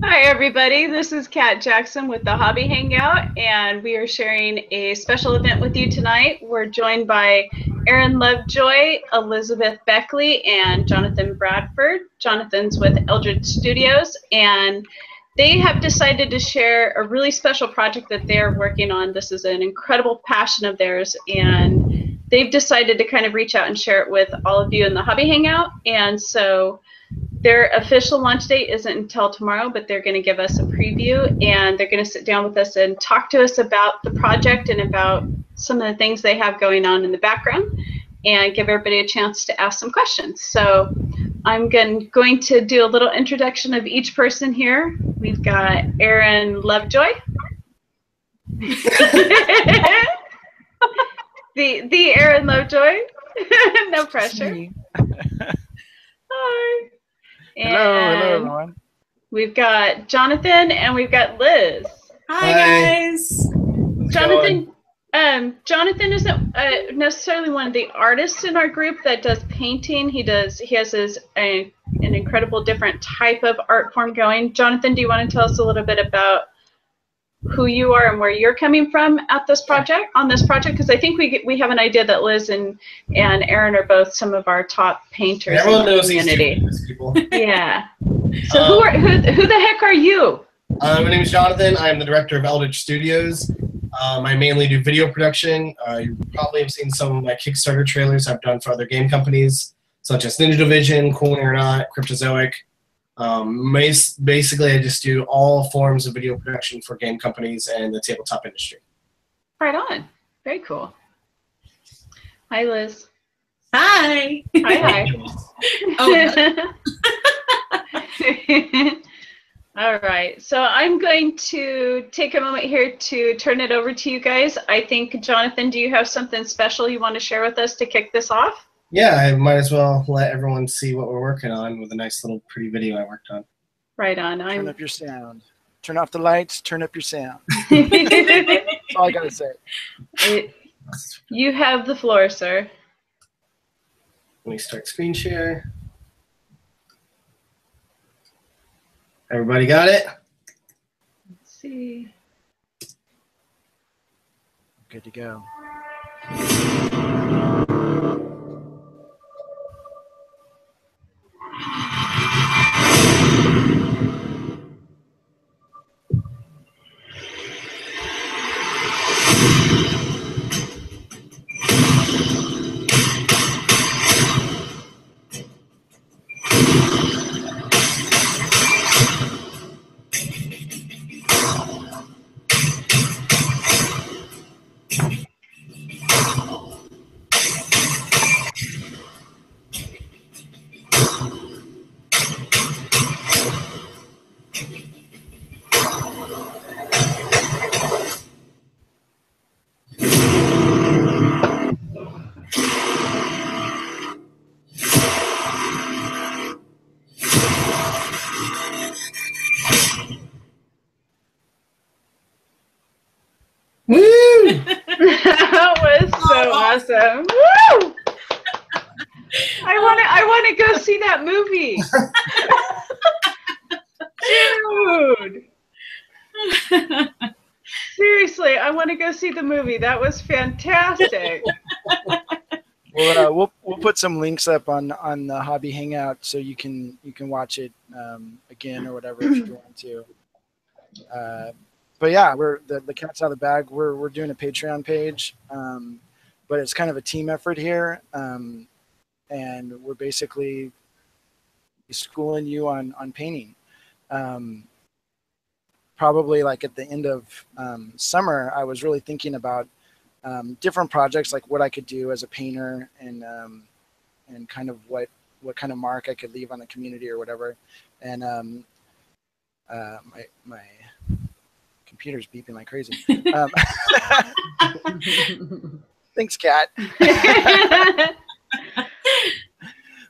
Hi, everybody. This is Kat Jackson with the Hobby Hangout, and we are sharing a special event with you tonight. We're joined by Erin Lovejoy, Elizabeth Beckley, and Jonathan Bradford. Jonathan's with Eldritch Studios, and they have decided to share a really special project that they're working on. This is an incredible passion of theirs, and they've decided to kind of reach out and share it with all of you in the Hobby Hangout. And so their official launch date isn't until tomorrow, but they're going to give us a preview, and they're going to sit down with us and talk to us about the project and about some of the things they have going on in the background, and give everybody a chance to ask some questions. So I'm going to do a little introduction of each person here. We've got Erin Lovejoy. the Erin Lovejoy. No pressure. Hi. Hello, everyone. We've got Jonathan and we've got Liz. Hi, guys. Jonathan. Jonathan isn't necessarily one of the artists in our group that does painting. He has an incredible different type of art form going. Jonathan, do you want to tell us a little bit about who you are and where you're coming from at this project, Because I think we have an idea that Liz and Erin are both some of our top painters Everyone in the knows community. these people. Yeah. So who the heck are you? My name is Jonathan. I'm the director of Eldritch Studios. I mainly do video production. You probably have seen some of my Kickstarter trailers I've done for other game companies, such as Ninja Division, Cool or Not, Cryptozoic. Basically, I just do all forms of video production for game companies and the tabletop industry. Right on. Very cool. Hi, Liz. Hi. Hi. Oh, All right. So I'm going to take a moment here to turn it over to you guys. I think, Jonathan, do you have something special you want to share with us to kick this off? Yeah, I might as well let everyone see what we're working on with a nice little pretty video I worked on. Right on. Turn up your sound. Turn off the lights. Turn up your sound. That's all I got to say. You have the floor, sir. Let me start screen share. Everybody got it? Let's see. Good to go. Woo! That was so awesome. Woo! I want to go see that movie. Dude. Seriously, I want to go see the movie. That was fantastic. We'll put some links up on the Hobby Hangout so you can watch it again or whatever if you want to. But yeah, the cat's out of the bag. We're doing a Patreon page, but it's kind of a team effort here, and we're basically schooling you on painting. Probably like at the end of summer, I was really thinking about different projects, like what I could do as a painter, and kind of what kind of mark I could leave on the community or whatever. And my computer's beeping like crazy. Thanks, Kat.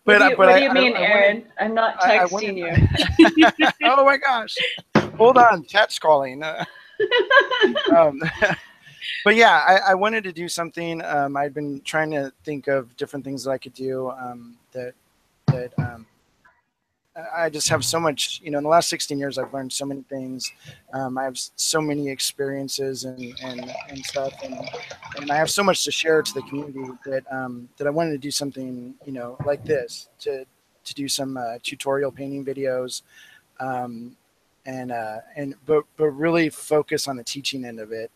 What do you mean, Erin? I'm not texting you. Oh my gosh. Hold on, Kat's calling. But yeah, I wanted to do something. I'd been trying to think of different things that I could do that I just have so much, in the last 16 years, I've learned so many things. I have so many experiences and stuff, and I have so much to share to the community that I wanted to do something, like this, to do some tutorial painting videos, but really focus on the teaching end of it.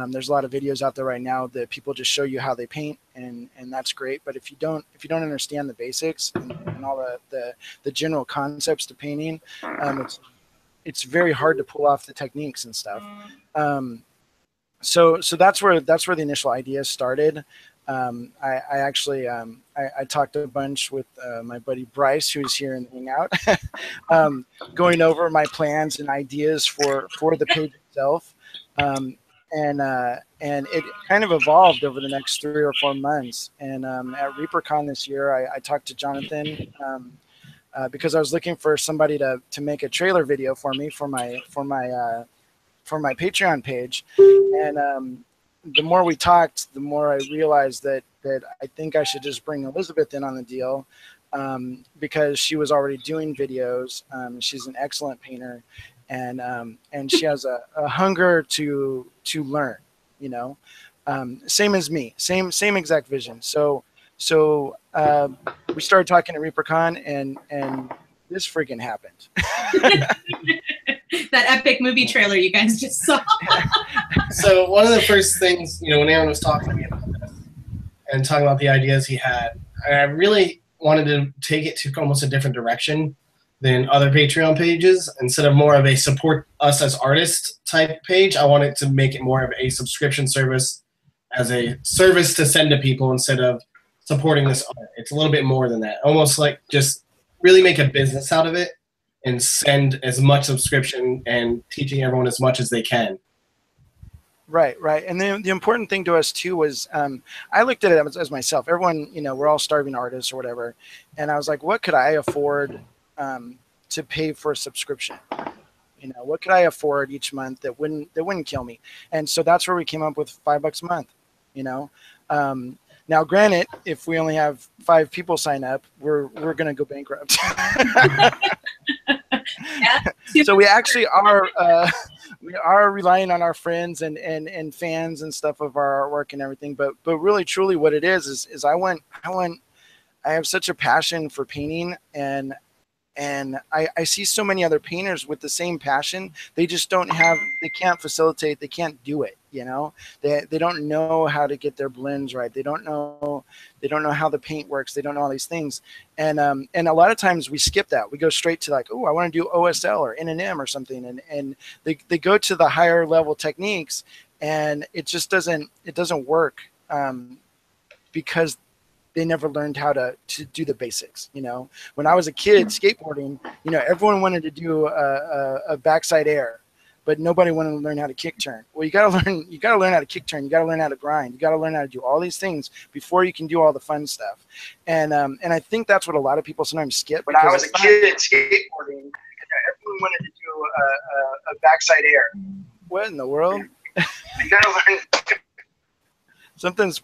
There's a lot of videos out there right now that people just show you how they paint, and that's great. But if you don't understand the basics and all the general concepts to painting, it's very hard to pull off the techniques and stuff. So that's where the initial idea started. I actually I talked a bunch with my buddy Bryce, who's here in the Hangout, going over my plans and ideas for the page itself. And it kind of evolved over the next 3 or 4 months. And at ReaperCon this year, I talked to Jonathan because I was looking for somebody to make a trailer video for me for my Patreon page. And the more we talked, the more I realized that I think I should just bring Elizabeth in on the deal, because she was already doing videos. She's an excellent painter. And she has a hunger to learn, same as me, same exact vision. So we started talking at ReaperCon, and this freaking happened. That epic movie trailer you guys just saw. So one of the first things, when Aaron was talking to me about this and talking about the ideas he had, I really wanted to take it to almost a different direction than other Patreon pages. Instead of more of a support us as artists type page, I wanted to make it more of a subscription service, as a service to send to people instead of supporting this art. It's a little bit more than that. Almost like just really make a business out of it and send as much subscription and teaching everyone as much as they can. Right. And then the important thing to us too was, I looked at it as myself. Everyone, we're all starving artists or whatever. And I was like, what could I afford to pay for a subscription? What could I afford each month that wouldn't kill me? And so that's where we came up with $5 a month. Now, granted, if we only have 5 people sign up, we're going to go bankrupt. So we actually are relying on our friends and fans and stuff of our artwork and everything. But really, truly, what it is I have such a passion for painting, and I see so many other painters with the same passion. They just they can't facilitate, they can't do it. They don't know how to get their blends right. They don't know how the paint works. They don't know all these things. And a lot of times we skip that. We go straight to like, oh, I want to do OSL or N&M or something. And they go to the higher level techniques, and it just doesn't work, because they never learned how to do the basics. When I was a kid skateboarding, everyone wanted to do a backside air, but nobody wanted to learn how to kick turn. Well, you got to learn how to kick turn. You got to learn how to grind. You got to learn how to do all these things before you can do all the fun stuff. And I think that's what a lot of people sometimes skip. When I was a kid skateboarding, everyone wanted to do a backside air. What in the world? You got to learn. Somebody's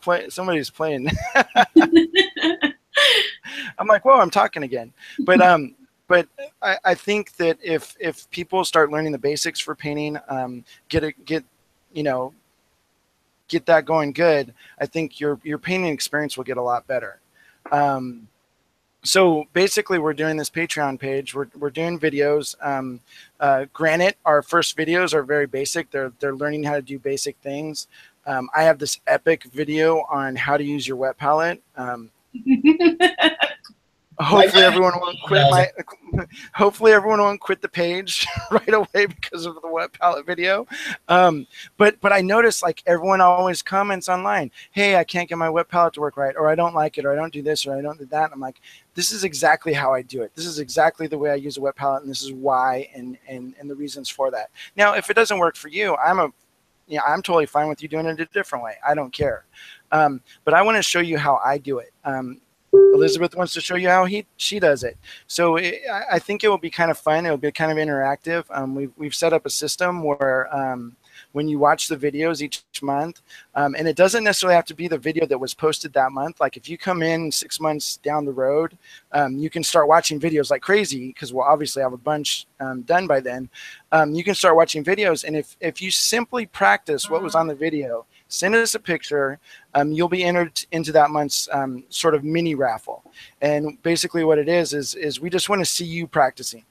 playing. I'm like, whoa, I'm talking again. But I think that if people start learning the basics for painting, get that going good, I think your painting experience will get a lot better. So basically, we're doing this Patreon page. We're doing videos. Granted, our first videos are very basic. They're learning how to do basic things. I have this epic video on how to use your wet palette. Hopefully everyone won't quit the page right away because of the wet palette video. But I noticed like everyone always comments online, hey, I can't get my wet palette to work right, or I don't like it, or I don't do this, or I don't do that. And I'm like, this is exactly how I do it. This is exactly the way I use a wet palette, and this is why, and the reasons for that. Now, if it doesn't work for you, I'm totally fine with you doing it a different way. I don't care. But I want to show you how I do it. Elizabeth wants to show you how she does it. So I think it will be kind of fun. It will be kind of interactive. We've set up a system where when you watch the videos each month. And it doesn't necessarily have to be the video that was posted that month. Like if you come in 6 months down the road, you can start watching videos like crazy, because we'll obviously have a bunch done by then. You can start watching videos, and if you simply practice what was on the video, send us a picture, you'll be entered into that month's sort of mini raffle. And basically what it is we just want to see you practicing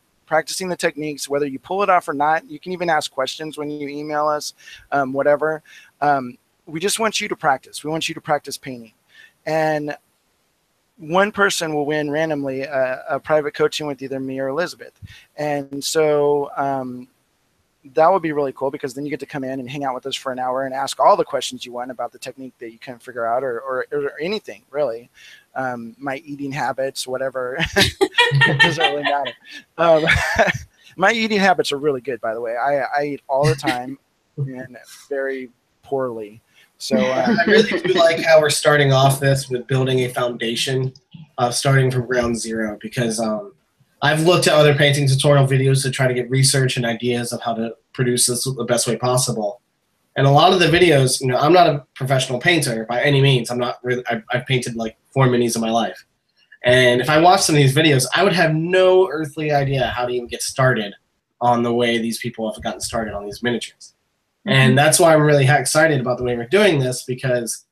the techniques, whether you pull it off or not. You can even ask questions when you email us, whatever. We just want you to practice. We want you to practice painting. And one person will win randomly a private coaching with either me or Elizabeth. And so that would be really cool, because then you get to come in and hang out with us for an hour and ask all the questions you want about the technique that you can't figure out, or anything really. My eating habits, whatever. It doesn't really matter. My eating habits are really good, by the way. I eat all the time and very poorly. So I really do like how we're starting off this with building a foundation, starting from ground zero, because I've looked at other painting tutorial videos to try to get research and ideas of how to produce this the best way possible. And a lot of the videos, you know, I'm not a professional painter by any means. I'm not really. I've painted like 4 minis in my life. And if I watched some of these videos, I would have no earthly idea how to even get started on the way these people have gotten started on these miniatures. And that's why I'm really excited about the way we're doing this, because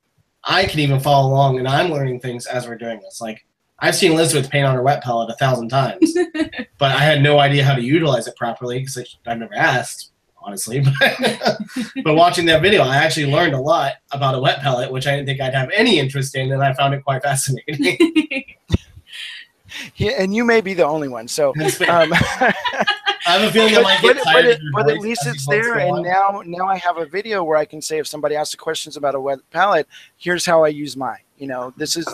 I can even follow along and I'm learning things as we're doing this. Like, I've seen Elizabeth paint on her wet palette 1,000 times, but I had no idea how to utilize it properly because I've never asked, honestly. But watching that video, I actually learned a lot about a wet palette, which I didn't think I'd have any interest in, and I found it quite fascinating. Yeah, and you may be the only one. So I have a feeling I might get tired but at least it's there, and now I have a video where I can say, if somebody asks questions about a wet palette, here's how I use mine. You know, this is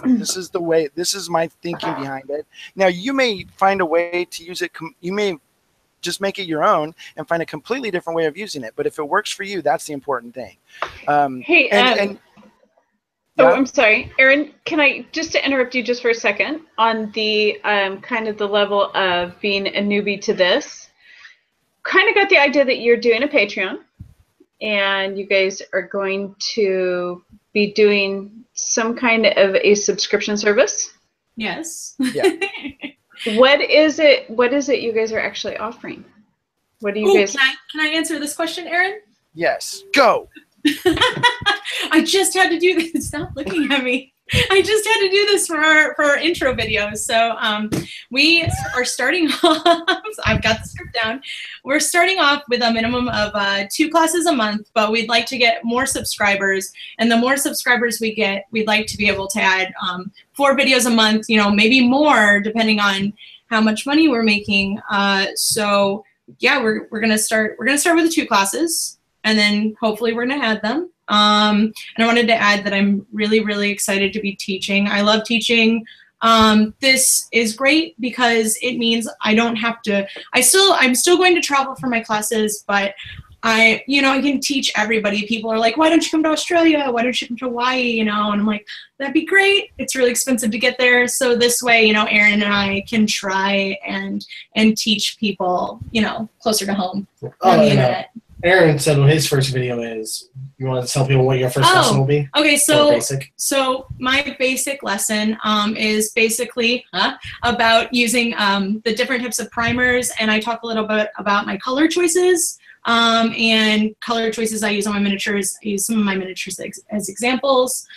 the way. This is my thinking behind it. Now you may find a way to use it. You may just make it your own and find a completely different way of using it. But if it works for you, that's the important thing. Hey, yeah. Oh, I'm sorry, Erin. Can I just to interrupt you just for a second on the kind of the level of being a newbie to this? Kind of got the idea that you're doing a Patreon, and you guys are going to be doing some kind of a subscription service. Yes. Yeah. What is it you guys are actually offering? What do you guys? Can I answer this question, Erin? Yes. Go. I just had to do this. Stop looking at me. I just had to do this for our intro video. So we are starting off. I've got the script down. We're starting off with a minimum of 2 classes a month, but we'd like to get more subscribers. And the more subscribers we get, we'd like to be able to add 4 videos a month. You know, maybe more depending on how much money we're making. So yeah, we're gonna start. We're gonna start with the 2 classes, and then hopefully we're gonna add them. And I wanted to add that I'm really, really excited to be teaching. I love teaching. This is great because it means I don't have to, I'm still going to travel for my classes, but I can teach everybody. People are like, why don't you come to Australia? Why don't you come to Hawaii? You know, and I'm like, that'd be great. It's really expensive to get there. So this way, you know, Erin and I can try and teach people, you know, closer to home on the internet. Aaron said what his first video is. You want to tell people what your first lesson will be? Okay, so my basic lesson is basically about using the different types of primers, and I talk a little bit about my color choices and color choices I use on my miniatures. I use some of my miniatures as examples.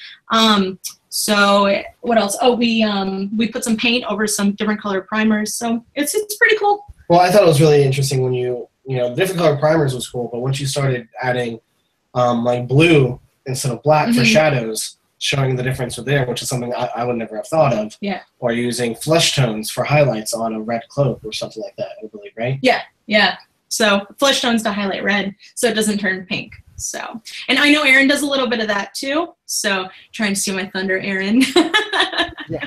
So what else? Oh, we put some paint over some different color primers, so it's pretty cool. Well, I thought it was really interesting when you know, different color primers was cool, but once you started adding like blue instead of black for shadows, showing the difference with there, which is something I would never have thought of. Yeah. Or using flesh tones for highlights on a red cloak or something like that, I believe, right? Yeah, yeah. So flesh tones to highlight red so it doesn't turn pink. So, and I know Erin does a little bit of that too. So trying to steal my thunder, Erin. Yeah.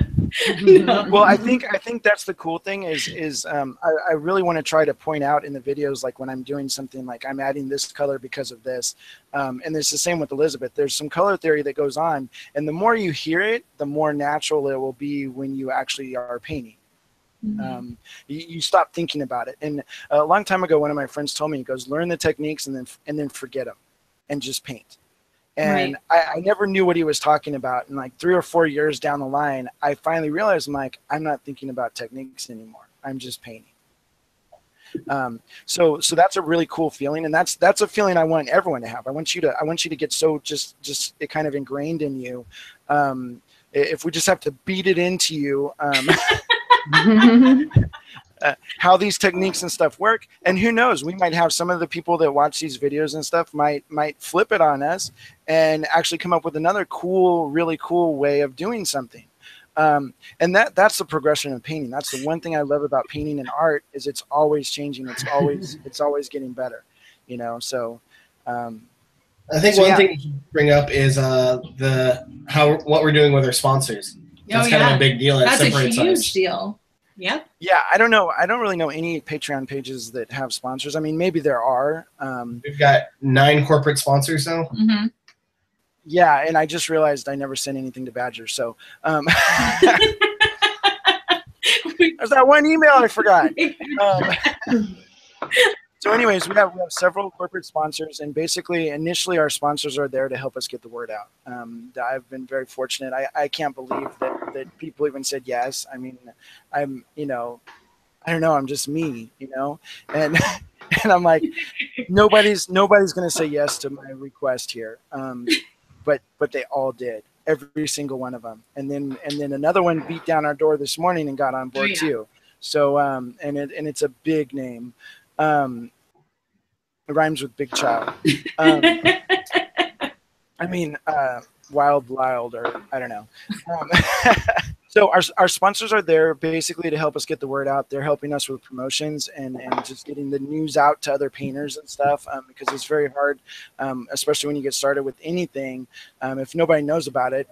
Well, I think that's the cool thing is I really want to try to point out in the videos, like when I'm doing something like I'm adding this color because of this, and it's the same with Elizabeth. There's some color theory that goes on, and the more you hear it, the more natural it will be when you actually are painting. You stop thinking about it. And a long time ago, one of my friends told me, he goes, learn the techniques and then forget them. and just paint. And I never knew what he was talking about. And like 3 or 4 years down the line, I finally realized, I'm like, I'm not thinking about techniques anymore. I'm just painting. So that's a really cool feeling. And that's a feeling I want everyone to have. I want you to get so just it kind of ingrained in you. If we just have to beat it into you, how these techniques and stuff work. And who knows, we might have some of the people that watch these videos and stuff might flip it on us and actually come up with another really cool way of doing something. And that's the progression of painting. That's the one thing I love about painting and art is it's always changing. It's always getting better, you know? So, I think one thing to bring up is what we're doing with our sponsors. That's kind of a big deal. That's a huge deal. Yep. Yeah, I don't know. I don't really know any Patreon pages that have sponsors. I mean, maybe there are. We've got 9 corporate sponsors now. Mm-hmm. Yeah, and I just realized I never sent anything to Badger. So there's that one email I forgot. So anyways, we have several corporate sponsors, and basically initially our sponsors are there to help us get the word out. I've been very fortunate. I can't believe that people even said yes. I mean, I'm, you know, I don't know, I'm just me, you know, and I'm like, nobody's going to say yes to my request here. But they all did, every single one of them. And then another one beat down our door this morning and got on board too. So, and it's a big name. It rhymes with big child. I mean, wild, or I don't know. So our sponsors are there basically to help us get the word out. They're helping us with promotions and just getting the news out to other painters and stuff, because it's very hard, especially when you get started with anything. If nobody knows about it,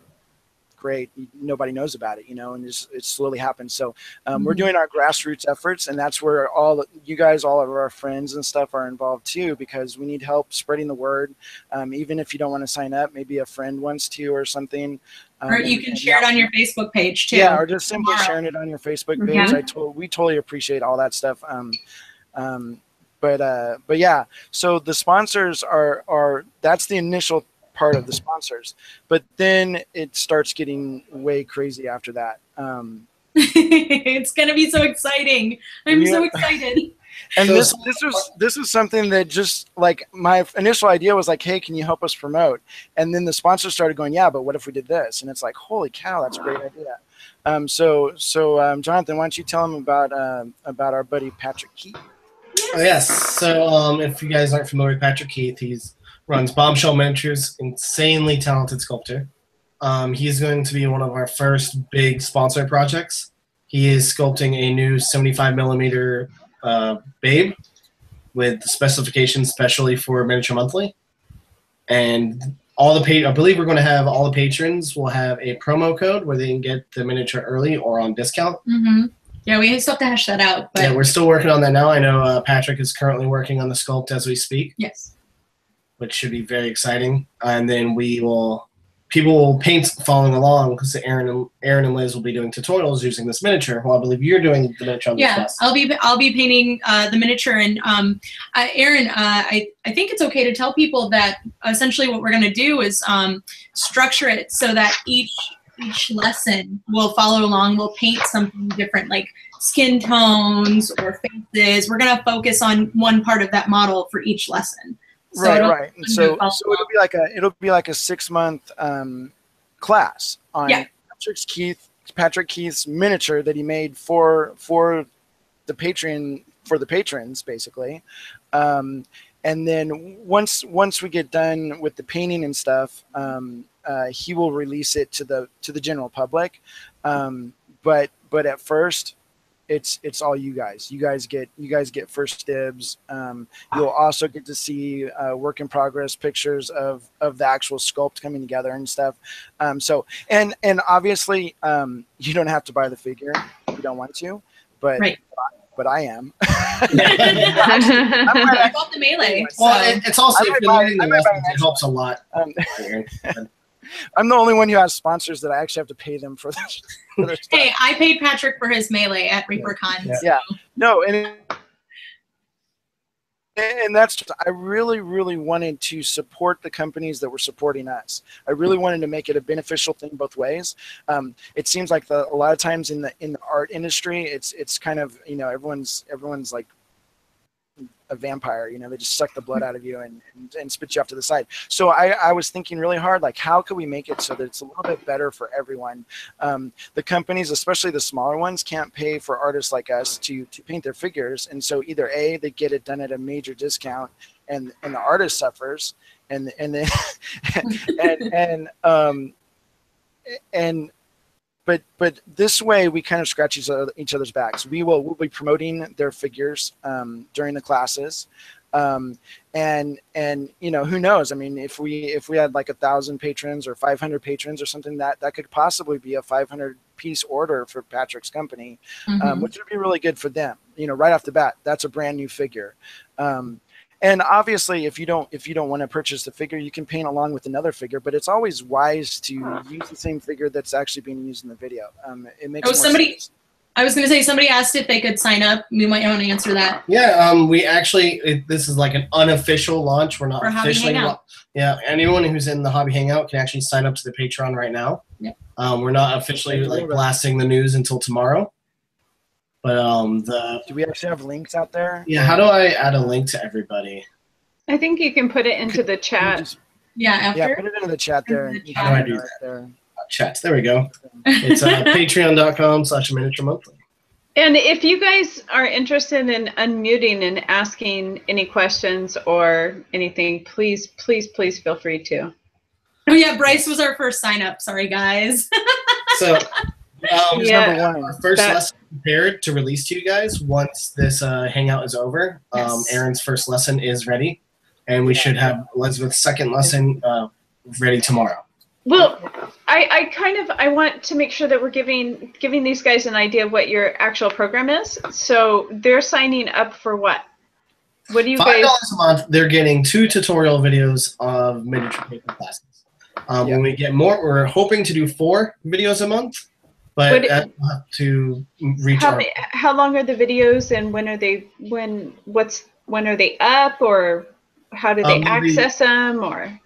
great, nobody knows about it, you know, and it slowly happens. So we're doing our grassroots efforts, and that's where all of our friends and stuff are involved too, because we need help spreading the word. Even if you don't want to sign up, maybe a friend wants to or something. Or you can share it on your Facebook page too. Yeah, or just simply sharing it on your Facebook page. We totally appreciate all that stuff. But yeah, so the sponsors are that's the initial part of the sponsors, but then it starts getting way crazy after that. It's gonna be so exciting. I'm so excited. And this was something that just like my initial idea was like, hey, can you help us promote? And then the sponsors started going, yeah, but what if we did this? And it's like, holy cow, that's a great idea. So Jonathan, why don't you tell them about our buddy Patrick Keith? Oh yes. So if you guys aren't familiar with Patrick Keith, he's runs Bombshell Miniatures, insanely talented sculptor. He's going to be one of our first big sponsor projects. He is sculpting a new 75mm Babe with specifications specially for Miniature Monthly. And I believe we're going to have all the patrons will have a promo code where they can get the miniature early or on discount. Mm-hmm. Yeah, we still have to hash that out. But... yeah, we're still working on that now. I know Patrick is currently working on the sculpt as we speak. Yes. Which should be very exciting. And then people will paint following along, because Aaron and Liz will be doing tutorials using this miniature. Well, I believe you're doing the miniature on this class. I'll be painting the miniature. And Aaron, I think it's okay to tell people that essentially what we're going to do is structure it so that each lesson will follow along. We'll paint something different, like skin tones or faces. We're going to focus on one part of that model for each lesson. So right. And so it'll be like a 6-month class on Patrick Keith's miniature that he made for the patrons basically. And then once we get done with the painting and stuff, he will release it to the general public. But at first, it's all you guys. You guys get first dibs. You'll also get to see work in progress pictures of the actual sculpt coming together and stuff. So obviously you don't have to buy the figure if you don't want to, but I am. I bought the melee. Well, it's also it helps a lot. I'm the only one who has sponsors that I actually have to pay them for this. Hey, I paid Patrick for his melee at ReaperCon. Yeah. No, and And that's just, I really, really wanted to support the companies that were supporting us. I really wanted to make it a beneficial thing both ways. It seems like a lot of times in the art industry, it's kind of, you know, everyone's like a vampire, you know, they just suck the blood out of you and spit you off to the side. So I was thinking really hard, like, how could we make it so that it's a little bit better for everyone? The companies, especially the smaller ones, can't pay for artists like us to paint their figures. And so either A, they get it done at a major discount and the artist suffers and then but this way we kind of scratch each other's backs. We'll be promoting their figures during the classes, and you know, who knows? I mean, if we had like 1,000 patrons or 500 patrons or something, that could possibly be a 500-piece order for Patrick's company, which would be really good for them. You know, right off the bat, that's a brand new figure. And obviously, if you don't want to purchase the figure, you can paint along with another figure. But it's always wise to use the same figure that's actually being used in the video. It makes more sense. I was going to say, somebody asked if they could sign up. We might want to answer that. Yeah, we actually, this is like an unofficial launch. We're not officially. Yeah, anyone who's in the Hobby Hangout can actually sign up to the Patreon right now. Yep. We're not officially like blasting the news until tomorrow. But do we actually have links out there? Yeah, how do I add a link to everybody? I think you can put it into the chat. Yeah, put it into the chat there. How do I do that? There. Chat. There we go. It's patreon.com/miniaturemonthly. And if you guys are interested in unmuting and asking any questions or anything, please feel free to. Oh yeah, Bryce was our first sign up. Sorry guys. So number one. Our first lesson prepared to release to you guys once this hangout is over. Yes. Aaron's first lesson is ready, and we should have Elizabeth's second lesson ready tomorrow. Well, I want to make sure that we're giving these guys an idea of what your actual program is. So they're signing up for what? What do you guys? $5 a month. They're getting 2 tutorial videos of miniature paper classes. When we get more, we're hoping to do 4 videos a month. But we'll have to reach how long are the videos, and when are they up, or how do they access them, or?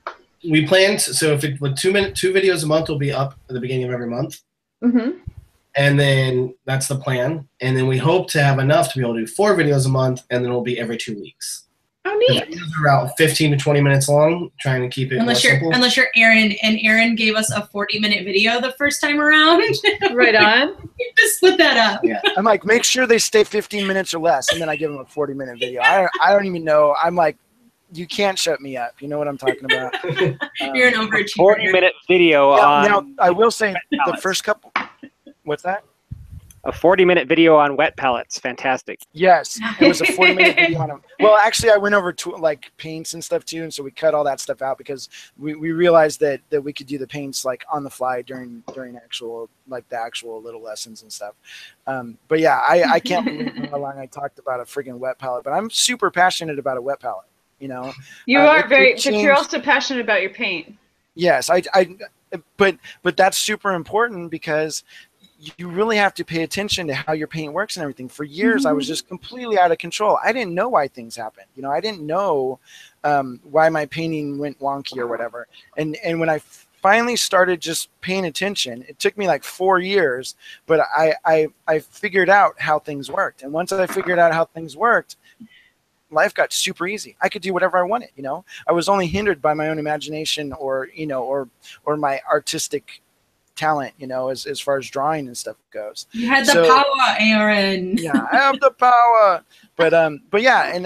We plan to, so if it with 2 videos a month will be up at the beginning of every month. And then that's the plan. And then we hope to have enough to be able to do 4 videos a month, and then it'll be every 2 weeks. Oh, neat. The videos are about 15 to 20 minutes long, trying to keep it more simple. Unless you're Aaron, and Aaron gave us a 40-minute video the first time around. Right on. Just split that up. Yeah. I'm like, make sure they stay 15 minutes or less, and then I give them a 40-minute video. I don't even know. I'm like, you can't shut me up. You know what I'm talking about. You're an overachiever. 40-minute video on. Now, I will say the first couple. What's that? A 40-minute video on wet pellets. Fantastic. Yes, it was a 40-minute video on them. Well, actually, I went over to like paints and stuff too, and so we cut all that stuff out because we realized that we could do the paints like on the fly during actual like the actual little lessons and stuff. But yeah, I can't believe how long I talked about a friggin' wet palette, but I'm super passionate about a wet palette. You know, you are but you're also passionate about your paint. Yes, but that's super important because you really have to pay attention to how your paint works and everything. For years, I was just completely out of control. I didn't know why things happened. You know, I didn't know why my painting went wonky or whatever. And when I finally started just paying attention, it took me like 4 years, but I figured out how things worked. And once I figured out how things worked, life got super easy. I could do whatever I wanted. You know, I was only hindered by my own imagination or, you know, or my artistic talent, you know, as far as drawing and stuff goes. You had the power, Aaron. Yeah, I have the power. But yeah,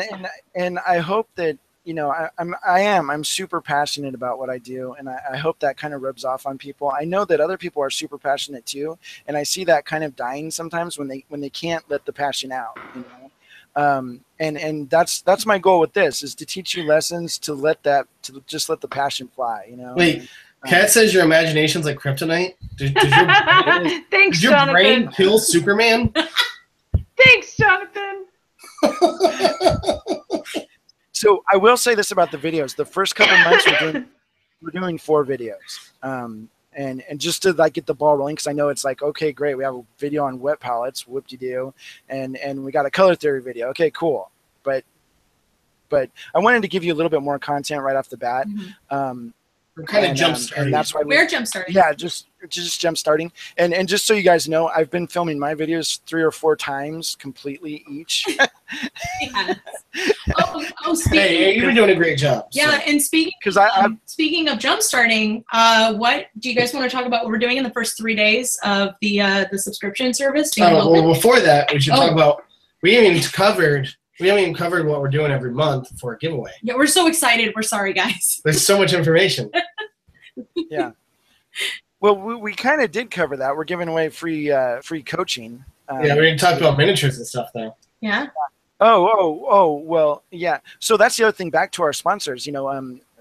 and I hope that, you know, I'm super passionate about what I do, and I hope that kind of rubs off on people. I know that other people are super passionate too, and I see that kind of dying sometimes when they can't let the passion out, you know. And that's my goal with this, is to teach you lessons to just let the passion fly, you know. Wait, Kat says your imagination's like kryptonite. Thanks, did your Jonathan. brain kill Superman? Thanks, Jonathan. So I will say this about the videos. The first couple months we're doing 4 videos. And just to like get the ball rolling, because I know it's like, okay, great, we have a video on wet palettes, whoop-de-doo, and we got a color theory video. Okay, cool. But but I wanted to give you a little bit more content right off the bat. We're kind of jump starting. And that's why we're jump starting. Yeah, just jump starting. And just so you guys know, I've been filming my videos 3 or 4 times completely each. Yes. Hey, you've been doing a great job. Yeah, so. and speaking of jump starting, what do you guys want to talk about? What we're doing in the first 3 days of the subscription service? Well, before that, we should talk about we haven't even covered what we're doing every month for a giveaway. Yeah, we're so excited. We're sorry, guys. There's so much information. Yeah. Well, we kind of did cover that. We're giving away free coaching. Yeah, we didn't talk about miniatures and stuff though. Yeah. Well, yeah. So that's the other thing. Back to our sponsors.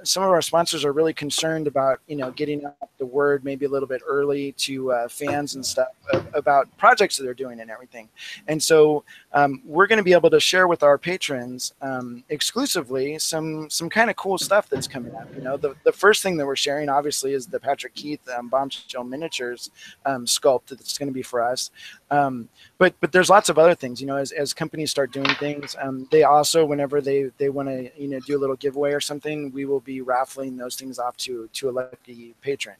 Some of our sponsors are really concerned about getting out the word maybe a little bit early to fans and stuff about projects that they're doing and everything. And so we're going to be able to share with our patrons exclusively some kind of cool stuff that's coming up. The first thing that we're sharing obviously is the Patrick Keith Bombshell Miniatures sculpt that's going to be for us. But there's lots of other things. As companies start doing things, they also, whenever they want to do a little giveaway or something, we will be raffling those things off to a lucky patron.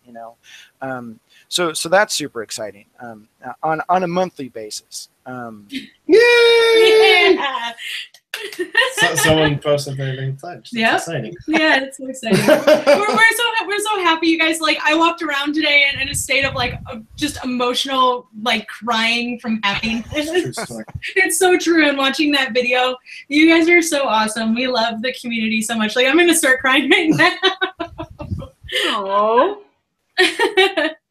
So that's super exciting on a monthly basis. Yeah. Someone posted their pledge. Yeah. Exciting. Yeah, it's so exciting. we're so happy, you guys. Like, I walked around today in a state of just emotional, crying from happiness. It's so true. And watching that video, you guys are so awesome. We love the community so much. I'm gonna start crying right now. Oh.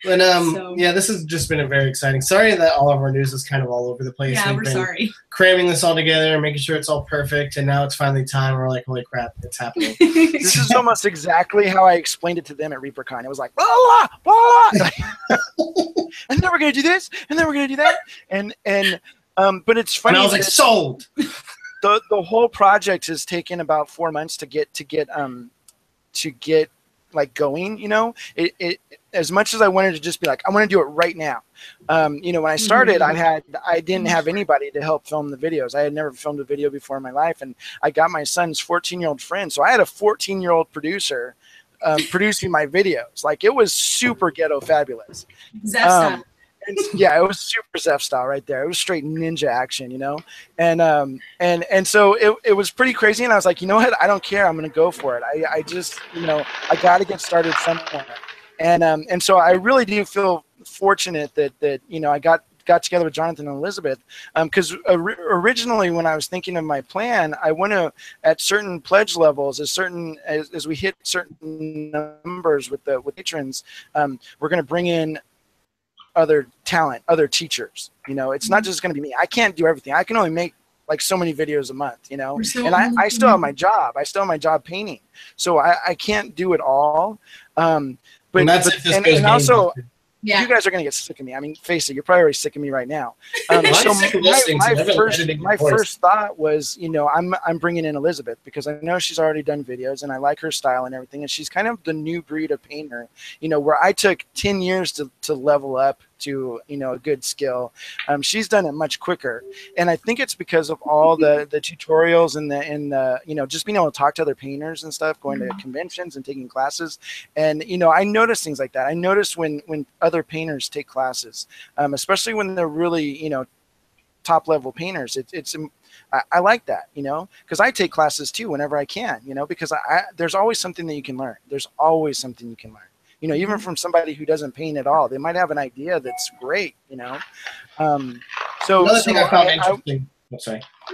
But yeah, this has just been a very exciting. Sorry that all of our news is kind of all over the place. Yeah, We've we're been sorry. Cramming this all together, making sure it's all perfect, and now it's finally time. We're like, holy crap, it's happening. This is almost exactly how I explained it to them at ReaperCon. It was like, blah, blah, blah. And then we're gonna do this, and then we're gonna do that, and but it's funny. And I was like, sold. The whole project has taken about 4 months to get going. It as much as I wanted to just be like, I want to do it right now. When I started, I didn't have anybody to help film the videos. I had never filmed a video before in my life, and I got my son's 14-year-old friend, so I had a 14-year-old producer producing my videos. It was super ghetto fabulous. Zeph Yeah, it was super Zeph style right there. It was straight ninja action, and so it was pretty crazy. And I was like, you know what? I don't care. I'm going to go for it. I just, I got to get started somewhere. And so I really do feel fortunate that I got together with Jonathan and Elizabeth, because originally when I was thinking of my plan, I want to, at certain pledge levels, as we hit certain numbers with patrons, we're going to bring in other talent, other teachers. It's not just going to be me. I can't do everything. I can only make so many videos a month, and I still have my job. I still have my job painting, so I can't do it all. But also, yeah. You guys are going to get sick of me. I mean, face it, you're probably already sick of me right now. So my first thought was, I'm bringing in Elizabeth because I know she's already done videos and I like her style and everything. And she's kind of the new breed of painter, where I took 10 years to level up to, a good skill. She's done it much quicker. And I think it's because of all the tutorials and the just being able to talk to other painters and stuff, going to conventions and taking classes. And, I noticed things like that. I noticed when other painters take classes, especially when they're really, top level painters, I like that, because I take classes too whenever I can, because there's always something that you can learn. There's always something you can learn. Even from somebody who doesn't paint at all, they might have an idea that's great, Another thing I found interesting.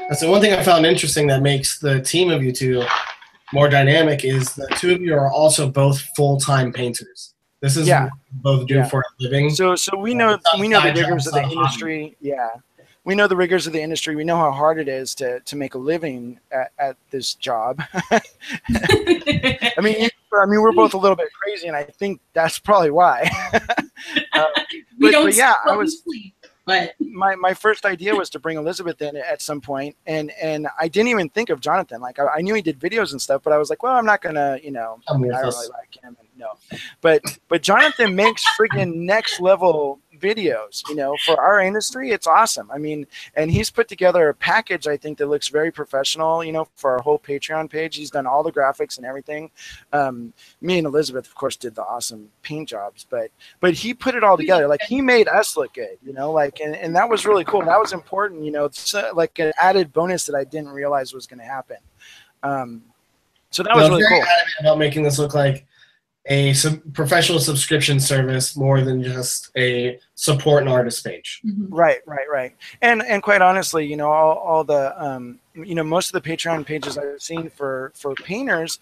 That's the one thing I found interesting that makes the team of you two more dynamic is the two of you are also both full-time painters. This is what you both do for a living. So we know the rigors of the industry. Yeah. We know the rigors of the industry. We know how hard it is to make a living at this job. I mean, we're both a little bit crazy, and I think that's probably why. But my first idea was to bring Elizabeth in at some point, and I didn't even think of Jonathan. I knew he did videos and stuff, but I was like, well, I'm not gonna, I don't really like him. No, but Jonathan makes friggin' next level videos, you know, for our industry. It's awesome. I mean, and he's put together a package, I think, that looks very professional, you know, for our whole Patreon page. He's done all the graphics and everything. Me and Elizabeth, of course, did the awesome paint jobs, but he put it all together. Like, he made us look good, you know, like, and that was really cool. That was important, you know. It's like an added bonus that I didn't realize was going to happen. So that was really cool. About making this look like a professional subscription service more than just a support and artist page. Mm-hmm. Right. And quite honestly, you know, all the you know, most of the Patreon pages I've seen for painters,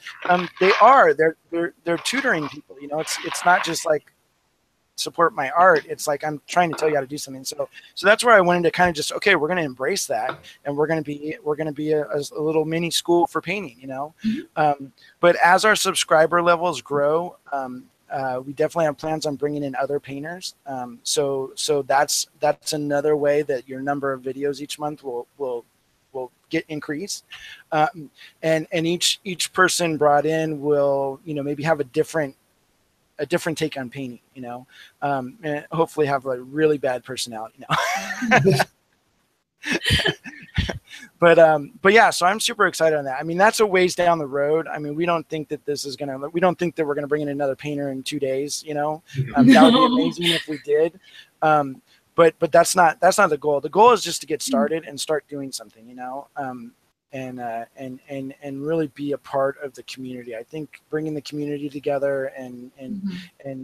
they're tutoring people. You know, it's not just like support my art. It's like, I'm trying to tell you how to do something. So that's where I wanted to kind of just, okay, we're going to embrace that, and we're going to be a little mini school for painting, you know. Mm-hmm. But as our subscriber levels grow, we definitely have plans on bringing in other painters. So that's another way that your number of videos each month will get increased. And each person brought in will, you know, maybe have a different take on painting, you know, and hopefully have a really bad personality, you know. But yeah, so I'm super excited on that. I mean, that's a ways down the road. I mean, we don't think that we're going to bring in another painter in 2 days, you know. That would be amazing if we did. But that's not the goal. The goal is just to get started and start doing something, you know. And really be a part of the community. I think bringing the community together and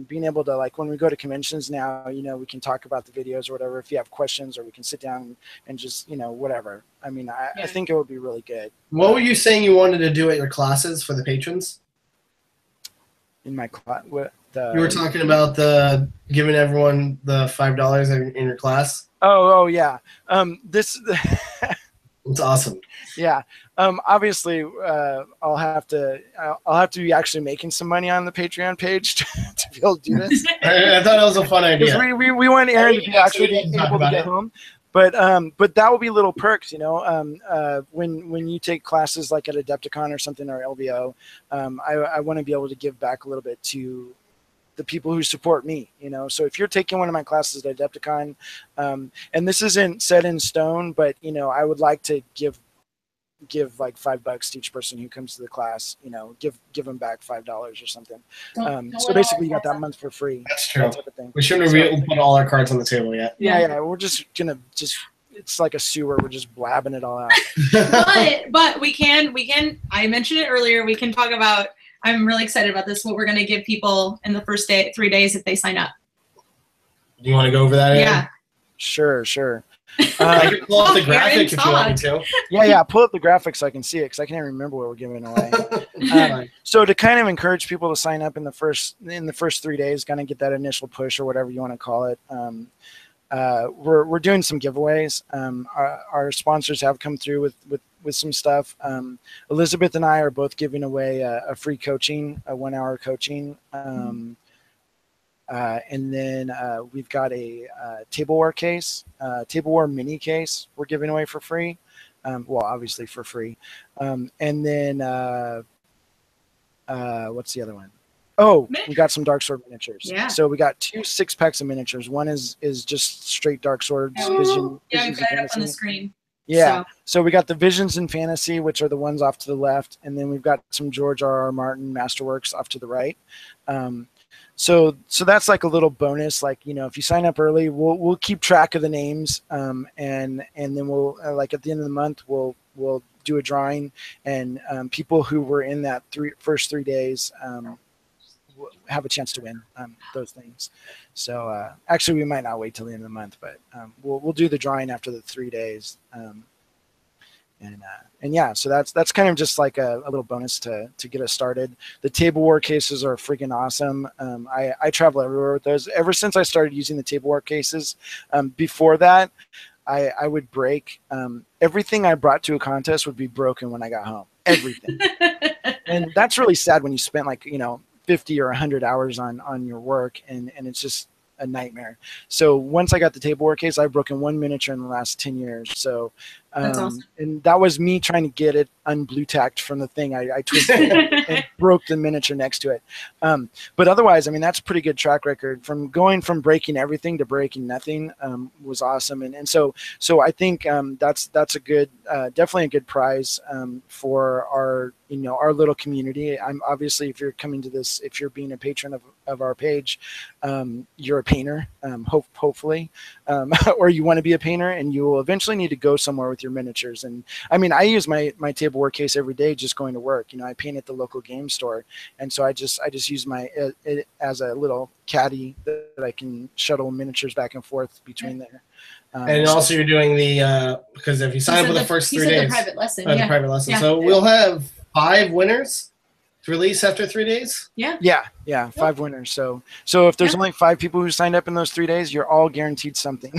being able to, like, when we go to conventions now, you know, we can talk about the videos or whatever, if you have questions, or we can sit down and just, you know, whatever. I mean, I think it would be really good. What were you saying you wanted to do at your classes for the patrons? In my class, you were talking about giving everyone the $5 in your class. Oh yeah. It's awesome. Yeah. Obviously, I'll have to be actually making some money on the Patreon page to be able to do this. I thought it was a fun idea. We want Aaron to be actually able to get home, but that will be little perks, you know. When you take classes like at Adepticon or something, or LVO, I want to be able to give back a little bit to the people who support me, you know. So if you're taking one of my classes at Adepticon, and this isn't set in stone, but, you know, I would like to give like $5 to each person who comes to the class, you know, give them back $5 or something. So basically you got that month for free. That's true. That type of thing. We shouldn't have put all our cards on the table yet. Yeah. We're just gonna it's like a sewer. We're just blabbing it all out. but we can, I mentioned it earlier, we can talk about, I'm really excited about this, what we're going to give people in the first 3 days if they sign up. Do you want to go over that, Aaron? Yeah. Sure. I can pull up the graphic if you want me to. Yeah, pull up the graphic so I can see it, because I can't even remember what we're giving away. So to kind of encourage people to sign up in the first 3 days, kind of get that initial push or whatever you want to call it, we're doing some giveaways. Our sponsors have come through with some stuff. Elizabeth and I are both giving away a free coaching, a 1-hour coaching. And then we've got a tableware case, tableware mini case we're giving away for free. Well, obviously for free. And then what's the other one? Oh, we got some Dark Sword miniatures. Yeah. So we got 2 6-packs of miniatures. One is just straight Dark Swords. Visions I've got it up on the screen. Yeah. So we got the Visions and Fantasy, which are the ones off to the left, and then we've got some George R.R. Martin Masterworks off to the right. So that's like a little bonus. Like, you know, if you sign up early, we'll keep track of the names, and then we'll like at the end of the month we'll do a drawing, and people who were in that first 3 days have a chance to win those things. So actually, we might not wait till the end of the month, but we'll do the drawing after the 3 days. And yeah, so that's kind of just like a little bonus to get us started. The tableware cases are freaking awesome. I travel everywhere with those. Ever since I started using the tableware cases, before that, I would break everything I brought to a contest would be broken when I got home. Everything. And that's really sad when you spent, like, you know, 50 or 100 hours on your work, and it's just a nightmare. So once I got the tableware case, I've broken 1 miniature in the last 10 years. So That's awesome. And that was me trying to get it unblue tacked from the thing. I twisted it and broke the miniature next to it. But otherwise, I mean, that's a pretty good track record. From going from breaking everything to breaking nothing was awesome. And so I think that's a good, definitely a good prize for our, our little community. I'm obviously, if you're coming to this, if you're being a patron of our page, you're a painter, hopefully, or you want to be a painter, and you will eventually need to go somewhere with your miniatures. And I mean, I use my tableware case every day just going to work. I paint at the local game store, and so I just use it as a little caddy that I can shuttle miniatures back and forth between there. And also you're doing the because if you sign up for the first 3 days, the private lesson, the private lesson. Yeah. So we'll have 5 winners to release after 3 days. Yeah, 5 winners. So if there's only 5 people who signed up in those 3 days, you're all guaranteed something.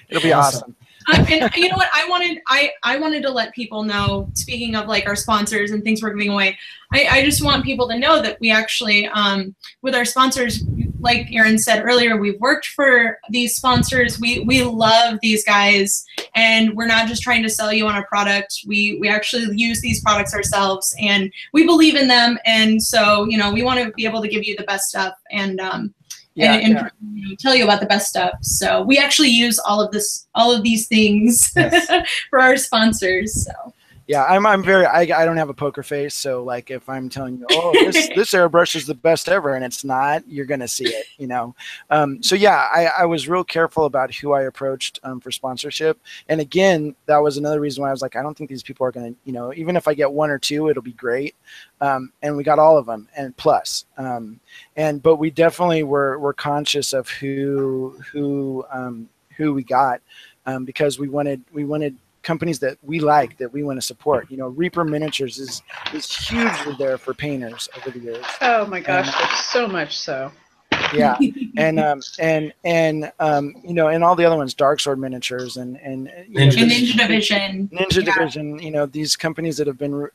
It'll be awesome. And you know what? I wanted to let people know, speaking of like our sponsors and things we're giving away, I just want people to know that we actually, with our sponsors, like Aaron said earlier, we've worked for these sponsors. We love these guys, and we're not just trying to sell you on a product. We actually use these products ourselves, and we believe in them. And so, we want to be able to give you the best stuff and tell you about the best stuff. So we actually use all of these things for our sponsors. So yeah, I'm very, I don't have a poker face. So like, if I'm telling you, oh, this airbrush is the best ever, and it's not, you're going to see it, So yeah, I was real careful about who I approached for sponsorship. And again, that was another reason why I was like, I don't think these people are going to, even if I get 1 or 2, it'll be great. And we got all of them and plus, but we definitely were conscious of who we got, because we wanted companies that we like, that we want to support. Reaper Miniatures is hugely there for painters over the years. Oh my gosh, so much so. Yeah, and all the other ones, Dark Sword Miniatures and Ninja Division. Division, these companies that have been,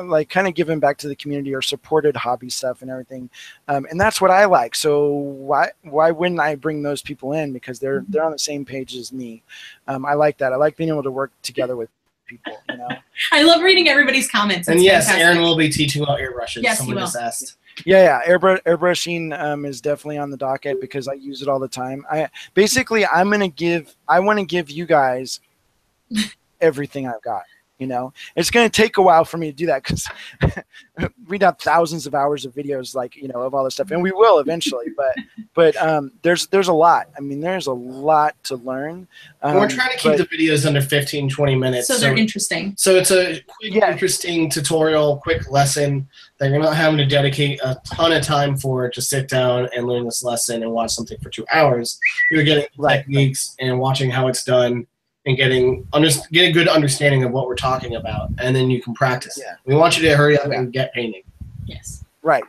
like kind of giving back to the community or supported hobby stuff and everything, and that's what I like. So why wouldn't I bring those people in? Because they're on the same page as me. I like that. I like being able to work together with people. I love reading everybody's comments. And yes, fantastic. Aaron will be teaching about airbrushes. Yes, someone he will. just asked. Yeah. Airbrushing is definitely on the docket because I use it all the time. I want to give you guys everything I've got. It's going to take a while for me to do that because we'd have thousands of hours of videos, of all this stuff, and we will eventually. But there's a lot. I mean, there's a lot to learn. We're trying to keep the videos under 15-20 minutes, so they're interesting. So it's a quick, interesting tutorial, quick lesson that you're not having to dedicate a ton of time for to sit down and learn this lesson and watch something for 2 hours. You're getting techniques and watching how it's done, and getting a good understanding of what we're talking about, and then you can practice. Yeah. We want you to hurry up and get painting. Yes. Right.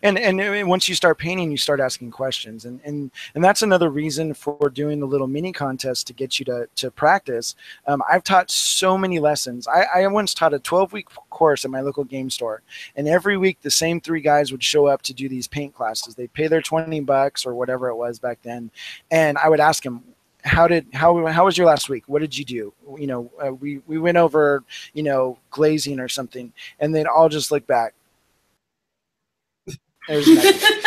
And once you start painting, you start asking questions, and that's another reason for doing the little mini contest to get you to practice. I've taught so many lessons. I once taught a 12-week course at my local game store, and every week the same 3 guys would show up to do these paint classes. They'd pay their $20 or whatever it was back then, and I would ask them, how was your last week? What did you do? We went over, glazing or something, and they'd all just look back. There's nothing.